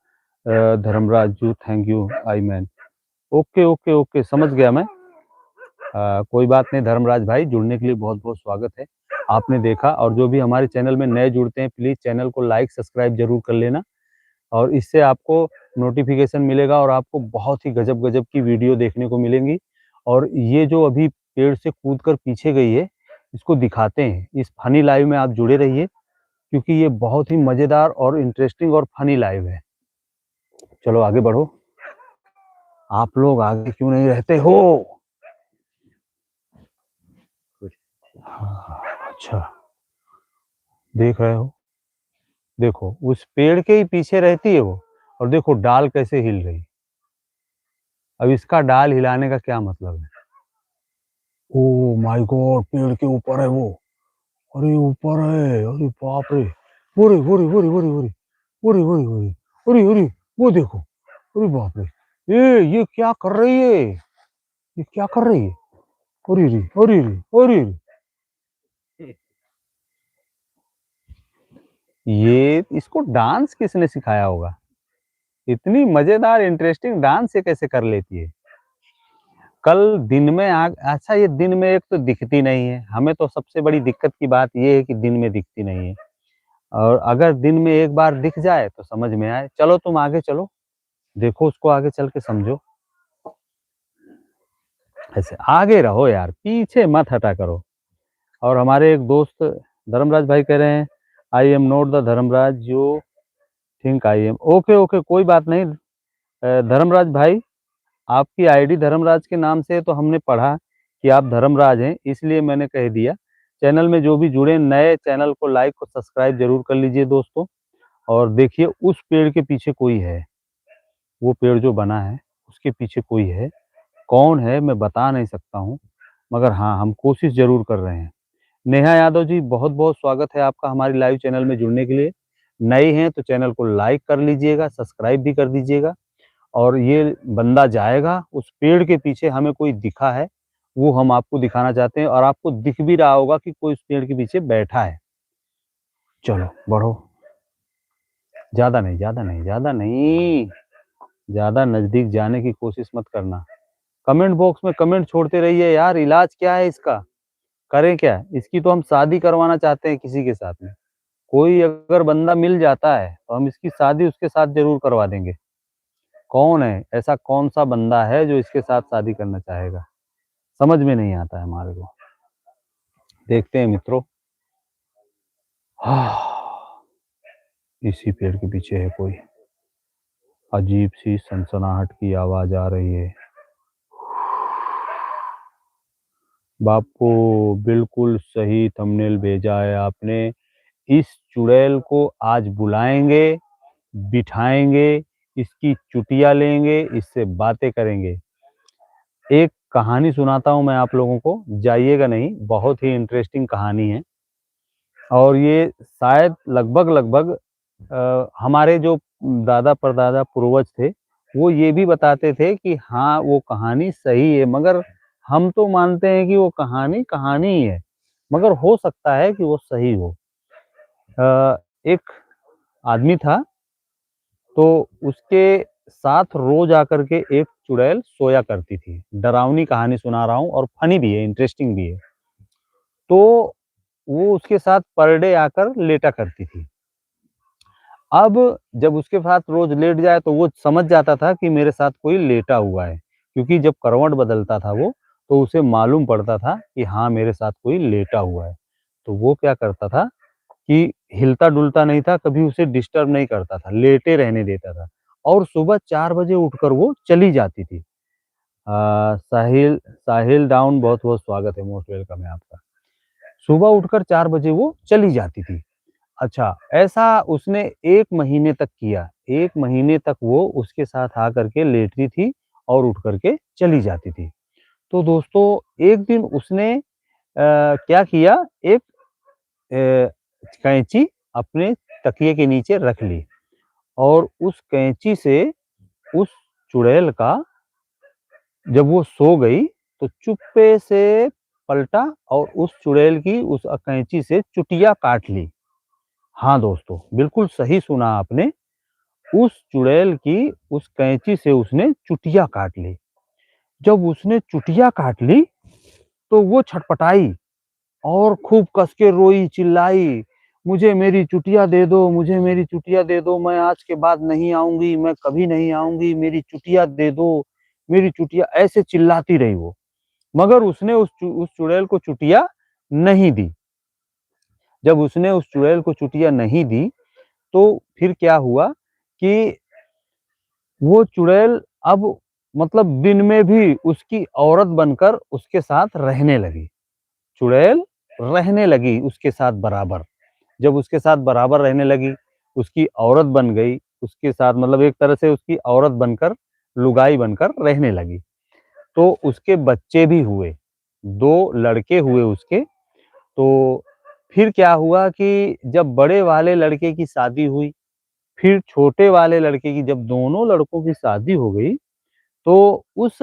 Dharmraj you, thank you I man. Okay okay okay, समझ गया मैं। कोई बात नहीं धर्मराज भाई, जुड़ने के लिए बहुत बहुत स्वागत है। आपने देखा, और जो भी हमारे चैनल में नए जुड़ते हैं प्लीज चैनल को लाइक सब्सक्राइब जरूर कर लेना, और इससे आपको नोटिफिकेशन मिलेगा और आपको बहुत ही गजब गजब की वीडियो देखने को मिलेंगी। और ये जो अभी पेड़ से कूद कर पीछे गई है, इसको दिखाते हैं। इस फनी लाइव में आप जुड़े रहिए क्योंकि ये बहुत ही मजेदार और इंटरेस्टिंग और फनी लाइव है। चलो आगे बढ़ो, आप लोग आगे क्यों नहीं रहते हो? हाँ, अच्छा देख रहे हो, देखो उस पेड़ के ही पीछे रहती है वो, और देखो डाल कैसे हिल रही। अब इसका डाल हिलाने का क्या मतलब है? ओ माय गॉड, पेड़ के ऊपर है वो, अरे ऊपर है, अरे बाप रे, ओरे ओरे ओरे ओरे ओरे ओरे ओरे ओरे ओरे ओरे, वो देखो, अरे बाप रे, ये क्या कर रही है? ये क्या कर रही है? अरे रे, अरे रे, अरे रे, ये इसको डांस किसने सिखाया होगा? इतनी मजेदार इंटरेस्टिंग डांस ये कैसे कर लेती है? कल दिन में अच्छा, ये दिन में एक तो दिखती नहीं है, हमें तो सबसे बड़ी दिक्कत की बात ये है कि दिन में दिखती नहीं है। और अगर दिन में एक बार दिख जाए तो समझ में आए। चलो तुम आगे चलो, देखो उसको आगे चल के समझो। ऐसे आगे रहो यार, पीछे मत हटा करो। और हमारे एक दोस्त धर्मराज भाई कह रहे हैं I am not the Dharmraj you think I am. Okay okay, कोई बात नहीं। धर्मराज भाई, आपकी आईडी धर्मराज के नाम से है तो हमने पढ़ा कि आप धर्मराज हैं, इसलिए मैंने कह दिया। चैनल में जो भी जुड़े नए, चैनल को लाइक और सब्सक्राइब जरूर कर लीजिए दोस्तों। और देखिए उस पेड़ के पीछे कोई है, वो पेड़ जो बना है उसके पीछे कोई है। कौन है मैं बता नहीं सकता हूँ, मगर हाँ हम कोशिश जरूर कर रहे हैं। नेहा यादव जी, बहुत बहुत स्वागत है आपका हमारी लाइव चैनल में जुड़ने के लिए। नए हैं तो चैनल को लाइक कर लीजिएगा, सब्सक्राइब भी कर दीजिएगा। और ये बंदा जाएगा उस पेड़ के पीछे, हमें कोई दिखा है, वो हम आपको दिखाना चाहते हैं, और आपको दिख भी रहा होगा कि कोई उस पेड़ के पीछे बैठा है। चलो बढ़ो, ज्यादा नहीं, ज्यादा नहीं, ज्यादा नहीं, ज्यादा नजदीक जाने की कोशिश मत करना। कमेंट बॉक्स में कमेंट छोड़ते रहिए यार, इलाज क्या है इसका, करें क्या? इसकी तो हम शादी करवाना चाहते हैं किसी के साथ में। कोई अगर बंदा मिल जाता है तो हम इसकी शादी उसके साथ जरूर करवा देंगे। कौन है ऐसा, कौन सा बंदा है जो इसके साथ शादी करना चाहेगा? समझ में नहीं आता है हमारे को। देखते हैं मित्रों। इसी पेड़ के पीछे है कोई, अजीब सी सनसनाहट की आवाज आ रही है। बापू, बिल्कुल सही थंबनेल भेजा है आपने। इस चुड़ैल को आज बुलाएंगे, बिठाएंगे, इसकी चुटिया लेंगे, इससे बातें करेंगे। एक कहानी सुनाता हूँ मैं आप लोगों को, जाइएगा नहीं, बहुत ही इंटरेस्टिंग कहानी है। और ये शायद लगभग लगभग हमारे जो दादा परदादा पूर्वज थे वो ये भी बताते थे कि हाँ वो कहानी सही है, मगर हम तो मानते हैं कि वो कहानी कहानी ही है, मगर हो सकता है कि वो सही हो। एक आदमी था, तो उसके साथ रोज आकर के एक चुड़ैल सोया करती थी। डरावनी कहानी सुना रहा हूँ, और फनी भी है, इंटरेस्टिंग भी है। तो वो उसके साथ पर डे आकर लेटा करती थी। अब जब उसके साथ रोज लेट जाए तो वो समझ जाता था कि मेरे साथ कोई लेटा हुआ है, क्योंकि जब करवट बदलता था वो, तो उसे मालूम पड़ता था कि हाँ मेरे साथ कोई लेटा हुआ है। तो वो क्या करता था कि हिलता डुलता नहीं था, कभी उसे डिस्टर्ब नहीं करता था, लेटे रहने देता था। और सुबह 4 बजे उठकर वो चली जाती थी। साहिल साहिल डाउन, बहुत बहुत स्वागत है, मोस्ट वेलकम है आपका। सुबह उठकर 4 बजे वो चली जाती थी। अच्छा, ऐसा उसने 1 महीने तक किया। 1 महीने तक वो उसके साथ आकर के लेटती थी और उठ कर के चली जाती थी। तो दोस्तों एक दिन उसने क्या किया, एक अ, कैंची अपने तकिए के नीचे रख ली और उस कैंची से उस चुड़ैल का, जब वो सो गई तो चुप्पे से पलटा और उस चुड़ैल की उस कैंची से चुटिया काट ली। हाँ दोस्तों, बिल्कुल सही सुना आपने। उस चुड़ैल की उस कैंची से उसने चुटिया काट ली। जब उसने चुटिया काट ली तो वो छटपटाई और खूब कस के रोई, चिल्लाई, "मुझे मेरी चुटिया दे दो, मुझे मेरी चुटिया दे दो, मैं आज के बाद नहीं आऊँगी, मैं कभी नहीं आऊँगी, मेरी चुटिया दे दो, मेरी चुटिया" ऐसे चिल्लाती रही वो। मगर उसने उस चुड़ैल को चुटिया नहीं दी। जब उसने उस चुड़ैल को चुटिया नहीं दी, तो फिर क्या हुआ कि वो चुड़ैल अब मतलब दिन में भी उसकी औरत बनकर उसके साथ रहने लगी। चुड़ैल रहने लगी उसके साथ बराबर। जब उसके साथ बराबर रहने लगी, उसकी औरत बन गई, उसके साथ मतलब एक तरह से उसकी औरत बनकर, लुगाई बनकर रहने लगी। तो उसके बच्चे भी हुए, 2 लड़के हुए उसके। तो फिर क्या हुआ कि जब बड़े वाले लड़के की शादी हुई, फिर छोटे वाले लड़के की, जब दोनों लड़कों की शादी हो गई, तो उस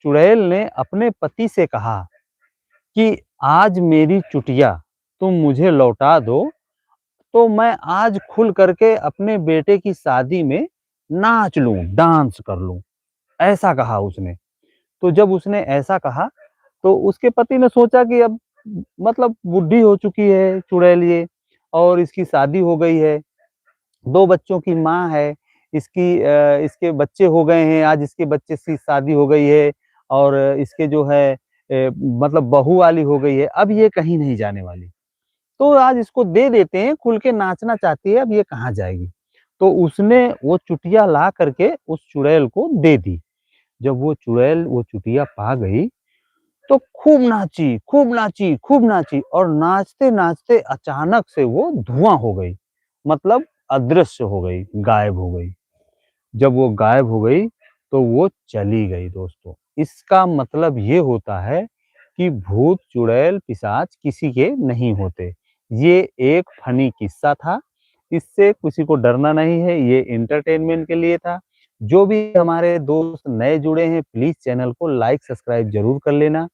चुड़ैल ने अपने पति से कहा कि आज मेरी चुटिया तुम मुझे लौटा दो, तो मैं आज खुल करके अपने बेटे की शादी में नाच लूँ, डांस कर लूँ, ऐसा कहा उसने। तो जब उसने ऐसा कहा, तो उसके पति ने सोचा कि अब मतलब बुड्ढी हो चुकी है चुड़ैल ये और इसकी शादी हो गई है, 2 बच्चों की माँ है, इसके बच्चे हो गए हैं, आज इसके बच्चे की शादी हो गई है और इसके जो है मतलब बहू वाली हो गई है, अब ये कहीं नहीं जाने वाली। तो आज इसको दे देते हैं, खुल के नाचना चाहती है, अब ये कहाँ जाएगी? तो उसने वो चुटिया ला करके उस चुड़ैल को दे दी। जब वो चुड़ैल वो चुटिया पा गई, तो खूब नाची, खूब नाची, खूब नाची और नाचते-नाचते अचानक से वो धुआँ हो गई। मतलब अदृश्य हो गई, गायब हो गई। जब वो गायब हो गई, तो वो चली गई दोस्तों। इसका मतलब ये होता है कि भूत, चुड़ैल, पिशाच किसी के नहीं होते। ये एक फ़नी किस्सा था। इससे किसी को डरना नहीं है, ये एंटरटेनमेंट के लिए था। जो भी हमारे दोस्त नए जुड़े हैं, प्लीज़ चैनल को लाइक, सब्सक्राइब ज़रूर कर लेना।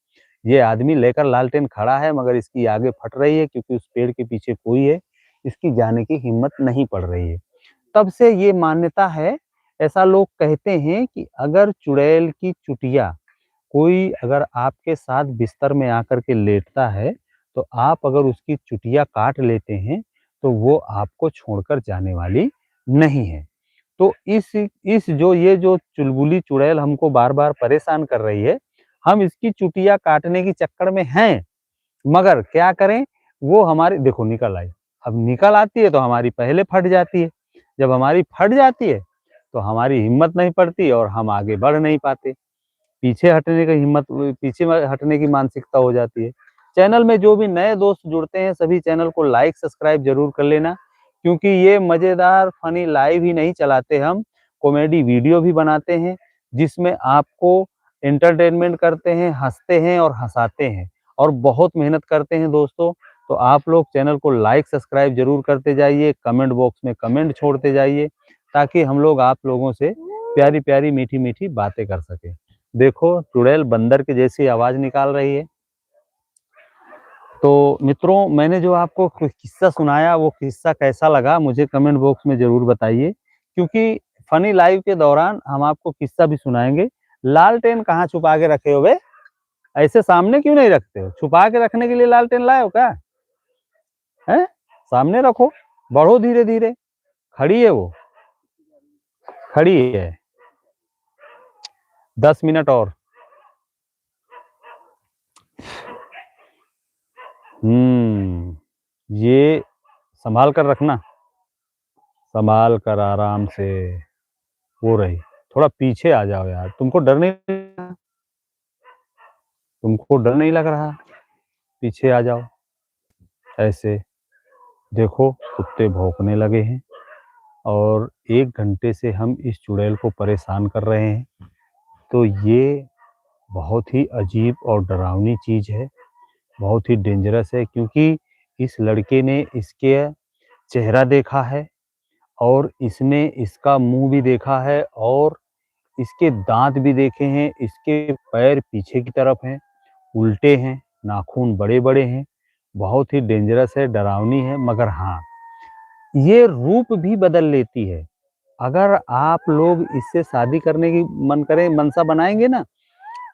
ये आदमी लेकर लालटेन खड़ा है, मगर इसकी आगे फट रही है क्योंकि उस पेड़ के पीछे कोई है। इसकी जाने की हिम्मत नहीं पड़ रही है। तब से ये मान्यता है, ऐसा लोग कहते हैं कि अगर चुड़ैल की चुटिया कोई अगर आपके साथ बिस्तर में आकर के लेटता है, तो आप अगर उसकी चुटिया काट लेते हैं, तो वो आपको छोड़कर जाने वाली नहीं है। तो इस जो ये जो चुलबुली चुड़ैल हमको बार-बार परेशान कर रही है, हम इसकी चुटिया काटने के चक्कर में हैं, मगर क्या करें, वो हमारी देखो निकल आई। अब निकल आती है तो हमारी पहले फट जाती है। जब हमारी फट जाती है, तो हमारी हिम्मत नहीं पड़ती और हम आगे बढ़ नहीं पाते। पीछे हटने की मानसिकता हो जाती है। चैनल में जो भी नए दोस्त जुड़ते हैं, सभी चैनल को लाइक, सब्सक्राइब ज़रूर कर लेना, क्योंकि ये मज़ेदार फ़नी लाइव ही नहीं चलाते हम, कॉमेडी वीडियो भी बनाते हैं, जिसमें आपको एंटरटेनमेंट करते हैं, हँसते हैं और हँसाते हैं और बहुत मेहनत करते हैं दोस्तों। तो आप लोग चैनल को लाइक, सब्सक्राइब ज़रूर करते जाइए, कमेंट बॉक्स में कमेंट छोड़ते जाइए, ताकि हम लोग आप लोगों से प्यारी-प्यारी, मीठी-मीठी बातें कर सकें। देखो, चुड़ैल बंदर की जैसी आवाज़ निकाल रही है। तो मित्रों, मैंने जो आपको किस्सा सुनाया, वो किस्सा कैसा लगा मुझे कमेंट बॉक्स में ज़रूर बताइए, क्योंकि फ़नी लाइव के दौरान हम आपको किस्सा भी सुनाएँगे। लालटेन कहाँ छुपा के रखे हो बे? ऐसे सामने क्यों नहीं रखते हो? छुपा के रखने के लिए लालटेन लाए हो क्या? हैं? सामने रखो, बढ़ो धीरे-धीरे। खड़ी है वो, खड़ी है। 10 मिनट और। ये सँभाल कर रखना, सँभाल कर आराम से। वो रही, थोड़ा पीछे आ जाओ यार, तुमको डर नहीं लग रहा? पीछे आ जाओ, ऐसे। देखो कुत्ते भौंकने लगे हैं और 1 घंटे से हम इस चुड़ैल को परेशान कर रहे हैं। तो ये बहुत ही अजीब और डरावनी चीज़ है, बहुत ही डेंजरस है, क्योंकि इस लड़के ने इसके चेहरा देखा है और इसने इसका मुँह भी देखा है और इसके दाँत भी देखे हैं, इसके पैर पीछे की तरफ हैं, उल्टे हैं, नाखून बड़े-बड़े हैं, बहुत ही डेंजरस है, डरावनी है, मगर हाँ, ये रूप भी बदल लेती है। अगर आप लोग इससे शादी करने की मन करें, मनसा बनाएँगे ना,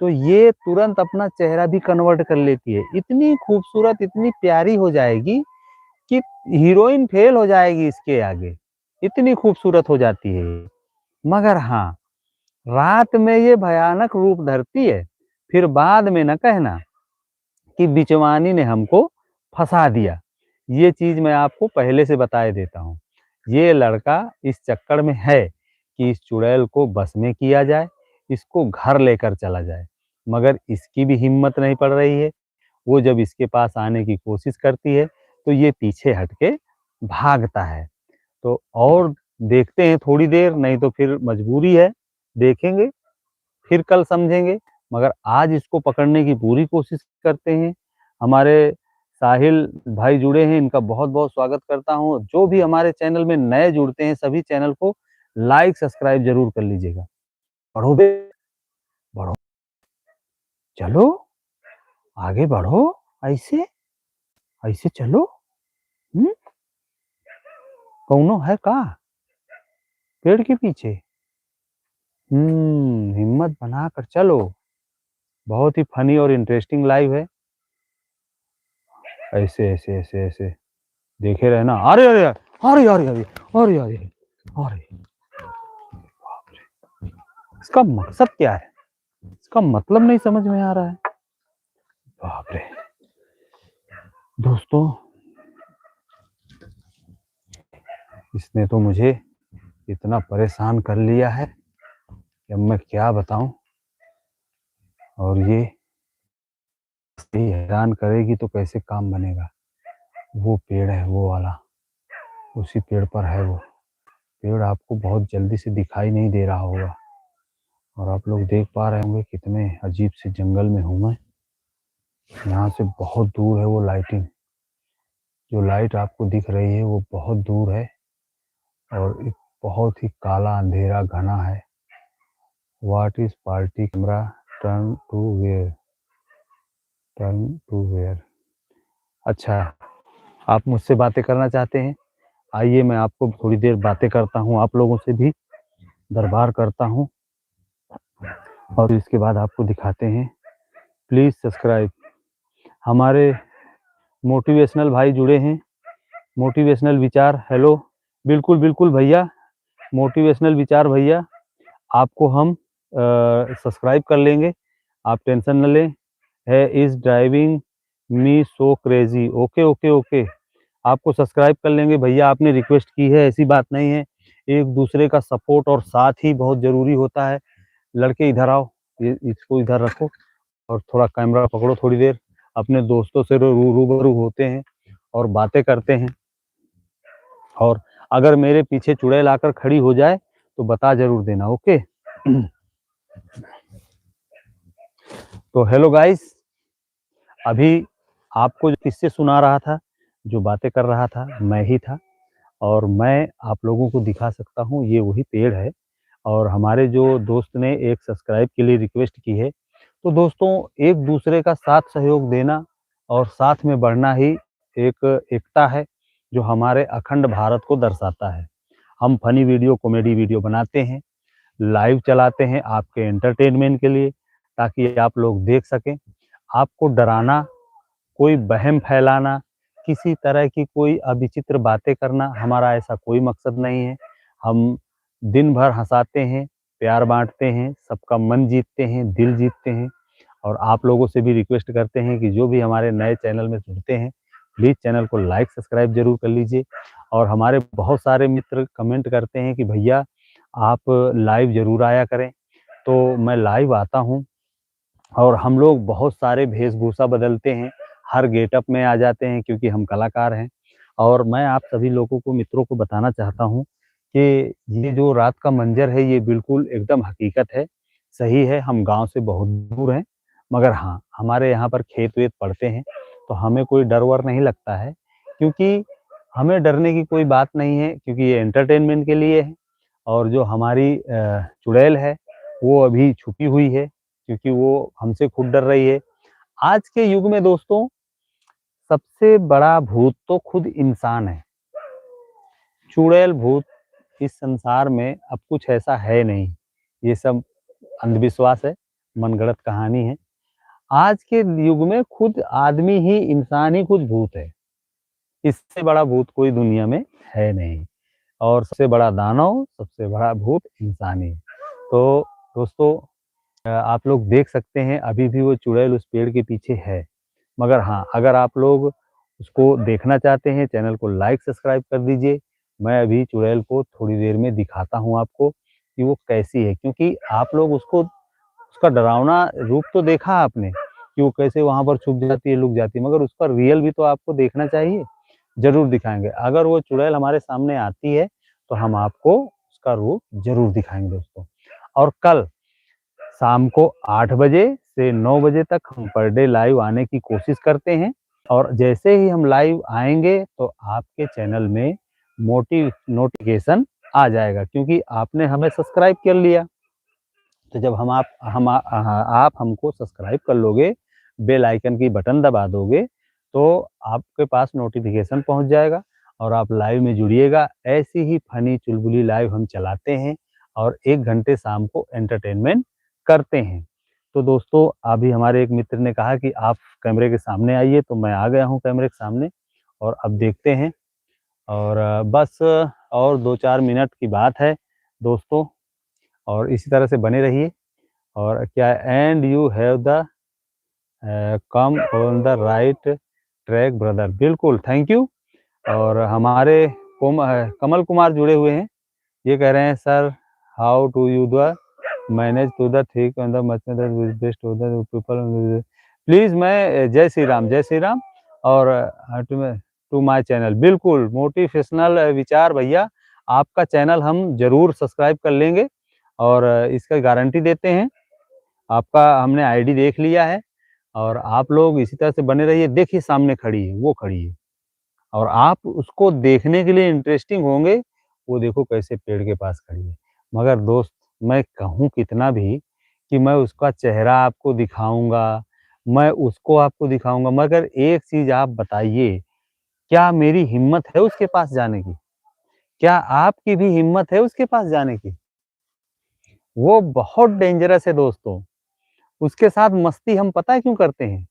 तो ये तुरंत अपना चेहरा भी कन्वर्ट कर लेती है। इतनी खूबसूरत, इतनी प्यारी हो जाएगी कि हीरोइन फेल हो जाएगी इसके आगे, इतनी खूबसूरत हो जाती है ये। मगर हाँ, रात में ये भयानक रूप धरती है, फिर बाद में ना कहना कि बिचवानी ने हमको फँसा दिया। ये चीज़ मैं आपको पहले से बताए देता हूँ। ये लड़का इस चक्कर में है कि इस चुड़ैल को बस में किया जाए, इसको घर लेकर चला जाए, मगर इसकी भी हिम्मत नहीं पड़ रही है। वो जब इसके पास आने की कोशिश करती है, तो ये पीछे हट के भागता है। तो और देखते हैं थोड़ी देर, नहीं तो फिर मजबूरी है, देखेंगे, फिर कल समझेंगे। मगर आज इसको पकड़ने की पूरी कोशिश करते हैं। हमारे साहिल भाई जुड़े हैं, इनका बहुत-बहुत स्वागत करता हूँ। जो भी हमारे चैनल में नए जुड़ते हैं, सभी चैनल को लाइक, सब्सक्राइब ज़रूर कर लीजिएगा। बढ़ो बे, बढ़ो, चलो, आगे बढ़ो, ऐसे, ऐसे चलो, हुँ? कौनो है का? पेड़ के पीछे? हिम्मत बनाकर चलो। बहुत ही फ़नी और इंटरेस्टिंग लाइव है। ऐसे, ऐसे, ऐसे, ऐसे देखे रहना। अरे, अरे! अरे, अरे, अरे! अरे, अरे! अरे! बाप रे! इसका मकसद क्या है? इसका मतलब नहीं समझ में आ रहा है। बाप रे! दोस्तों, इसने तो मुझे इतना परेशान कर लिया है कि अब मैं क्या बताऊँ। और ये हैरान करेगी तो कैसे काम बनेगा। वो पेड़ है, वो वाला, उसी पेड़ पर है वो। पेड़ आपको बहुत जल्दी से दिखाई नहीं दे रहा होगा और आप लोग देख पा रहे होंगे कितने अजीब से जंगल में हूँ मैं। यहाँ से बहुत दूर है वो लाइटिंग, जो लाइट आपको दिख रही है वो बहुत दूर है और एक बहुत ही काला अंधेरा घना है। What is party camera, turn to where, turn to where. अच्छा, आप मुझसे बातें करना चाहते हैं? आइए मैं आपको थोड़ी देर बातें करता हूँ, आप लोगों से भी दरबार करता हूँ और इसके बाद आपको दिखाते हैं। Please subscribe. हमारे मोटिवेशनल भाई जुड़े हैं, मोटिवेशनल विचार, हेलो, बिल्कुल, बिल्कुल भैया, मोटिवेशनल विचार भैया, आपको हम सब्सक्राइब कर लेंगे, आप टेंशन न लें। है is driving me so crazy, okay, okay, okay, आपको सब्सक्राइब कर लेंगे भैया, आपने रिक्वेस्ट की है, ऐसी बात नहीं है। एक-दूसरे का सपोर्ट और साथ ही बहुत ज़रूरी होता है। लड़के इधर आओ, ये इसको इधर रखो और थोड़ा कैमरा पकड़ो थोड़ी देर, अपने दोस्तों से रूबरू होते हैं और बातें करते हैं। और अगर मेरे पीछे चुड़ैल आकर खड़ी हो जाए, तो बता ज़रूर देना, ओके? तो हेलो गाइस, अभी आपको जो किस्से सुना रहा था, जो बातें कर रहा था, मैं ही था और मैं आप लोगों को दिखा सकता हूँ, ये वही पेड़ है और हमारे जो दोस्त ने एक सब्सक्राइब के लिए रिक्वेस्ट की है। तो दोस्तों, एक-दूसरे का साथ सहयोग देना और साथ में बढ़ना ही एक एकता है, जो हमारे अखंड भारत को दर्शाता है। हम फ़नी वीडियो, कॉमेडी वीडियो बनाते हैं, लाइव चलाते हैं आपके एंटरटेनमेंट के लिए, ताकि आप लोग देख सकें। आपको डराना, कोई वहम फैलाना, किसी तरह की कोई अविचित्र बातें करना, हमारा ऐसा कोई मकसद नहीं है। हम दिन भर हँसाते हैं, प्यार बाँटते हैं, सबका मन जीतते हैं, दिल जीतते हैं और आप लोगों से भी रिक्वेस्ट करते हैं कि जो भी हमारे नए चैनल में जुड़ते हैं, प्लीज़ चैनल को लाइक, सब्सक्राइब ज़रूर कर लीजिए। और हमारे बहुत सारे मित्र कमेंट करते हैं कि भैया आप लाइव ज़रूर आया करें, तो मैं लाइव आता हूँ और हम लोग बहुत सारे वेशभूषा बदलते हैं, हर गेटअप में आ जाते हैं क्योंकि हम कलाकार हैं। और मैं आप सभी लोगों को, मित्रों को बताना चाहता हूँ कि ये जो रात का मंज़र है ये बिल्कुल एकदम हकीकत है, सही है। हम गाँव से बहुत दूर हैं, मगर हाँ, हमारे यहाँ पर खेत-वेत पड़ते हैं, तो हमें कोई डर-वर नहीं लगता है, क्योंकि हमें डरने की कोई बात नहीं है, क्योंकि ये एंटरटेनमेंट के लिए है। और जो हमारी चुड़ैल है, वो अभी छुपी हुई है, क्योंकि वो हमसे खुद डर रही है। आज के युग में दोस्तों, सबसे बड़ा भूत तो खुद इंसान है। चुड़ैल भूत इस संसार में अब कुछ ऐसा है नहीं। ये सब अंधविश्वास है, मनगढ़ंत कहानी है। आज के युग में खुद आदमी ही, इंसान ही खुद भूत है। इससे बड़ा भूत कोई दुनिया में है नहीं, और सबसे बड़ा दानव, सबसे बड़ा भूत इंसान ही है। तो दोस्तों, आप लोग देख सकते हैं अभी भी वो चुड़ैल उस पेड़ के पीछे है। मगर हाँ, अगर आप लोग उसको देखना चाहते हैं, चैनल को लाइक सब्सक्राइब कर दीजिए। मैं अभी चुड़ैल को थोड़ी देर में दिखाता हूँ आपको कि वो कैसी है, क्योंकि आप लोग उसको, उसका डरावना रूप तो देखा आपने कि वो कैसे वहाँ पर छुप जाती है, लुक जाती है, मगर उसका रियल भी तो आपको देखना चाहिए। ज़रूर दिखाएँगे। अगर वो चुड़ैल हमारे सामने आती है, तो हम आपको उसका रूप ज़रूर दिखाएँगे दोस्तों। और कल शाम को 8 बजे से 9 बजे तक हम पर डे लाइव आने की कोशिश करते हैं, और जैसे ही हम लाइव आएँगे तो आपके चैनल में नोटिफ़िकेशन आ जाएगा, क्योंकि आपने हमें सब्सक्राइब कर लिया। तो जब आप हमको सब्सक्राइब कर लोगे, बेल आइकन की बटन दबा दोगे, तो आपके पास नोटिफ़िकेशन पहुँच जाएगा और आप लाइव में जुड़िएगा। ऐसी ही फ़नी चुलबुली लाइव हम चलाते हैं और 1 घंटे शाम को एंटरटेनमेंट करते हैं। तो दोस्तों, अभी हमारे एक मित्र ने कहा कि आप कैमरे के सामने आइए, तो मैं आ गया हूँ कैमरे के सामने, और अब देखते हैं। और बस और 2-4 मिनट की बात है दोस्तों, और इसी तरह से बने रहिए। और क्या, and you have the come on the right track brother, बिल्कुल, थैंक यू। और हमारे कमल कुमार जुड़े हुए हैं। ये कह रहे हैं, sir how to you the manage to the thick on the much best to the people, please. मैं जय श्री राम, जय श्री राम। और टू माय चैनल, बिल्कुल मोटिवेशनल विचार भैया, आपका चैनल हम जरूर सब्सक्राइब कर लेंगे, और इसका गारंटी देते हैं। आपका हमने आईडी देख लिया है, और आप लोग इसी तरह से बने रहिए। देखिए सामने खड़ी है, वो खड़ी है, और आप उसको देखने के लिए इंटरेस्टिंग होंगे। वो देखो कैसे पेड़ के पास खड़ी है। मगर दोस्त, मैं कहूँ कितना भी कि मैं उसका चेहरा आपको दिखाऊँगा, मैं उसको आपको दिखाऊँगा, मगर एक चीज़ आप बताइए, क्या मेरी हिम्मत है उसके पास जाने की? क्या आपकी भी हिम्मत है उसके पास जाने की? वो बहुत डेंजरस है दोस्तों। उसके साथ मस्ती हम पता है क्यों करते हैं?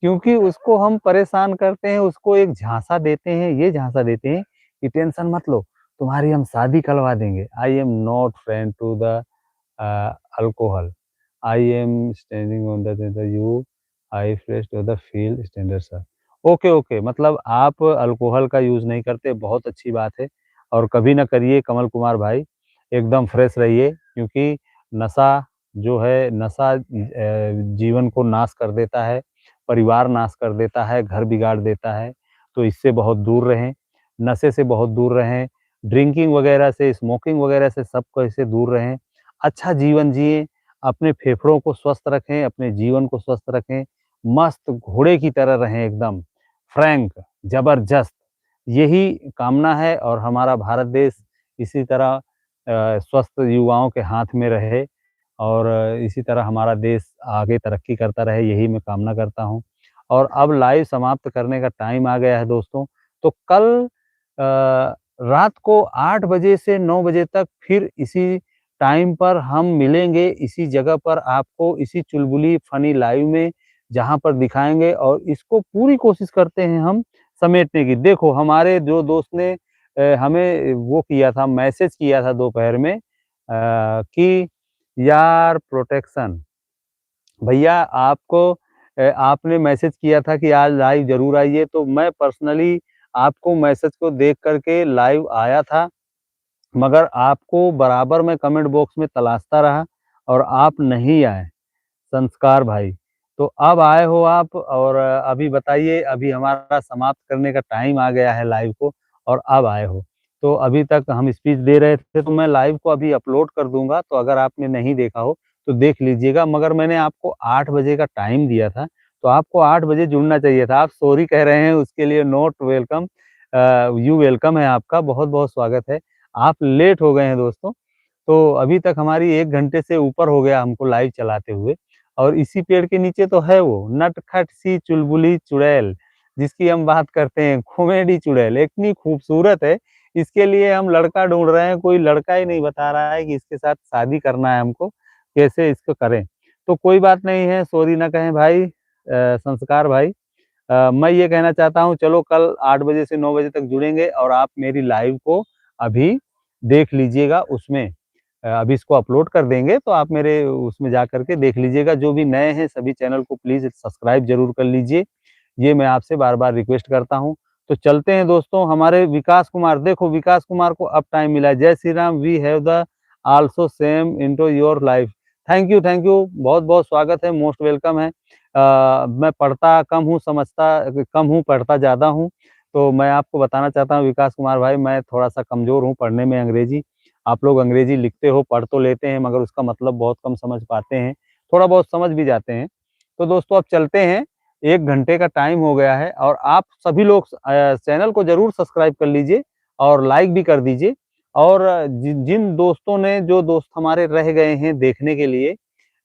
क्योंकि उसको हम परेशान करते हैं, उसको एक झांसा देते हैं, ये झांसा देते हैं कि टेंशन मत लो, तुम्हारी हम शादी करवा देंगे। I am not friend to the alcohol, I am standing on the you, I fresh to the field standard sir. Okay, okay, मतलब आप अल्कोहल का यूज़ नहीं करते, बहुत अच्छी बात है। और कभी ना करिए कमल कुमार भाई, एकदम फ्रेश रहिए, क्योंकि नशा जो है, नशा जीवन को नाश कर देता है, परिवार नाश कर देता है, घर बिगाड़ देता है। तो इससे बहुत दूर रहें, नशे से बहुत दूर रहें, ड्रिंकिंग वगैरह से, स्मोकिंग वगैरह से, सबको इससे दूर रहें। अच्छा जीवन जिएँ, अपने फेफड़ों को स्वस्थ रखें, अपने जीवन को स्वस्थ रखें, मस्त घोड़े की तरह रहें एकदम, फ्रैंक, ज़बरदस्त। यही कामना है, और हमारा भारत देश इसी तरह स्वस्थ युवाओं के हाथ में रहे, और इसी तरह हमारा देश आगे तरक्की करता रहे, यही मैं कामना करता हूँ। और अब लाइव समाप्त करने का टाइम आ गया है दोस्तों, तो कल रात को 8 बजे से 9 बजे तक फिर इसी टाइम पर हम मिलेंगे, इसी जगह पर आपको, इसी चुलबुली फनी लाइव में, जहाँ पर दिखाएँगे, और इसको पूरी कोशिश करते हैं हम समेटने की। देखो हमारे जो दोस्त ने हमें वो किया था, मैसेज किया था दोपहर में कि यार प्रोटेक्शन, भैया आपको आपने मैसेज किया था कि आज लाइव ज़रूर आइए, तो मैं पर्सनली आपको मैसेज को देख कर के लाइव आया था, मगर आपको बराबर मैं कमेंट बॉक्स में तलाशता रहा और आप नहीं आए। संस्कार भाई, तो अब आए हो आप और अभी बताइए, अभी हमारा समाप्त करने का टाइम आ गया है लाइव को और अब आए हो। तो अभी तक हम स्पीच दे रहे थे, तो मैं लाइव को अभी अपलोड कर दूँगा, तो अगर आपने नहीं देखा हो तो देख लीजिएगा। मगर मैंने आपको 8 बजे का टाइम दिया था, तो आपको 8 बजे जुड़ना चाहिए था। आप सॉरी कह रहे हैं उसके लिए, नोट वेलकम, यू वेलकम है आपका, बहुत-बहुत स्वागत है। आप लेट हो गए हैं दोस्तों। तो अभी तक हमारी 1 घंटे से ऊपर हो गया हमको लाइव चलाते हुए और इसी पेड़ के नीचे तो है वो नटखट सी चुलबुली चुड़ैल, जिसकी हम बात करते हैं, कॉमेडी चुड़ैल, इतनी खूबसूरत है, इसके लिए हम लड़का ढूँढ रहे हैं, कोई लड़का ही नहीं बता रहा है कि इसके साथ शादी करना है हमको, कैसे इसको करें? तो कोई बात नहीं है, सॉरी ना कहें भाई, संस्कार भाई। मैं ये कहना चाहता हूँ, चलो कल 8 बजे से 9 बजे तक जुड़ेंगे और आप मेरी लाइव को अभी देख लीजिएगा उसमें। अभी इसको अपलोड कर देंगे तो आप मेरे उसमें जा कर के देख लीजिएगा। जो भी नए हैं सभी चैनल को प्लीज़ सब्सक्राइब ज़रूर कर लीजिए। ये मैं आपसे बार-बार रिक्वेस्ट करता हूँ। तो चलते हैं दोस्तों, हमारे विकास कुमार, देखो विकास कुमार को अब टाइम मिला है। जय Shri Ram, we have the also same into your life. Thank you, बहुत-बहुत स्वागत है, मोस्ट वेलकम है। मैं पढ़ता कम हूँ, समझता कम हूँ, पढ़ता ज़्यादा हूँ। तो मैं आपको बताना चाहता हूँ विकास कुमार भाई, मैं थोड़ा-सा कमज़ोर हूँ पढ़ने में अंग्रेज़ी। आप लोग अंग्रेज़ी लिखते हो, पढ़ तो लेते हैं मगर उसका मतलब बहुत कम समझ पाते हैं, थोड़ा बहुत समझ भी जाते हैं। तो दोस्तों अब चलते हैं, 1 घंटे का टाइम हो गया है और आप सभी लोग चैनल को ज़रूर सब्सक्राइब कर लीजिए और लाइक भी कर दीजिए और जिन दोस्तों ने जो दोस्त हमारे रह गए हैं देखने के लिए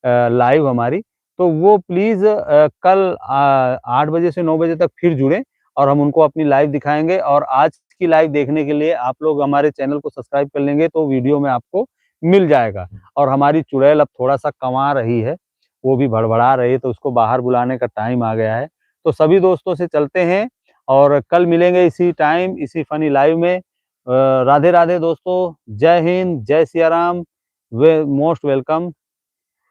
लाइव हमारी, तो वो प्लीज़ कल 8 बजे से 9 बजे तक फिर जुड़ें और हम उनको अपनी लाइव दिखाएँगे और आज की लाइव देखने के लिए आप लोग हमारे चैनल को सब्सक्राइब कर लेंगे तो वीडियो में आपको मिल जाएगा। और हमारी चुड़ैल अब थोड़ा-सा कमा रही है, वो भी भड़बड़ा रही है तो उसको बाहर बुलाने का टाइम आ गया है। तो सभी दोस्तों से चलते हैं और कल मिलेंगे इसी टाइम, इसी फ़नी लाइव में। राधे-राधे दोस्तों, जय हिंद, जय सिया राम, वे मोस्ट वेलकम।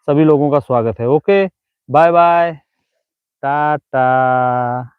सभी लोगों का स्वागत है। Okay, bye-bye, Tata.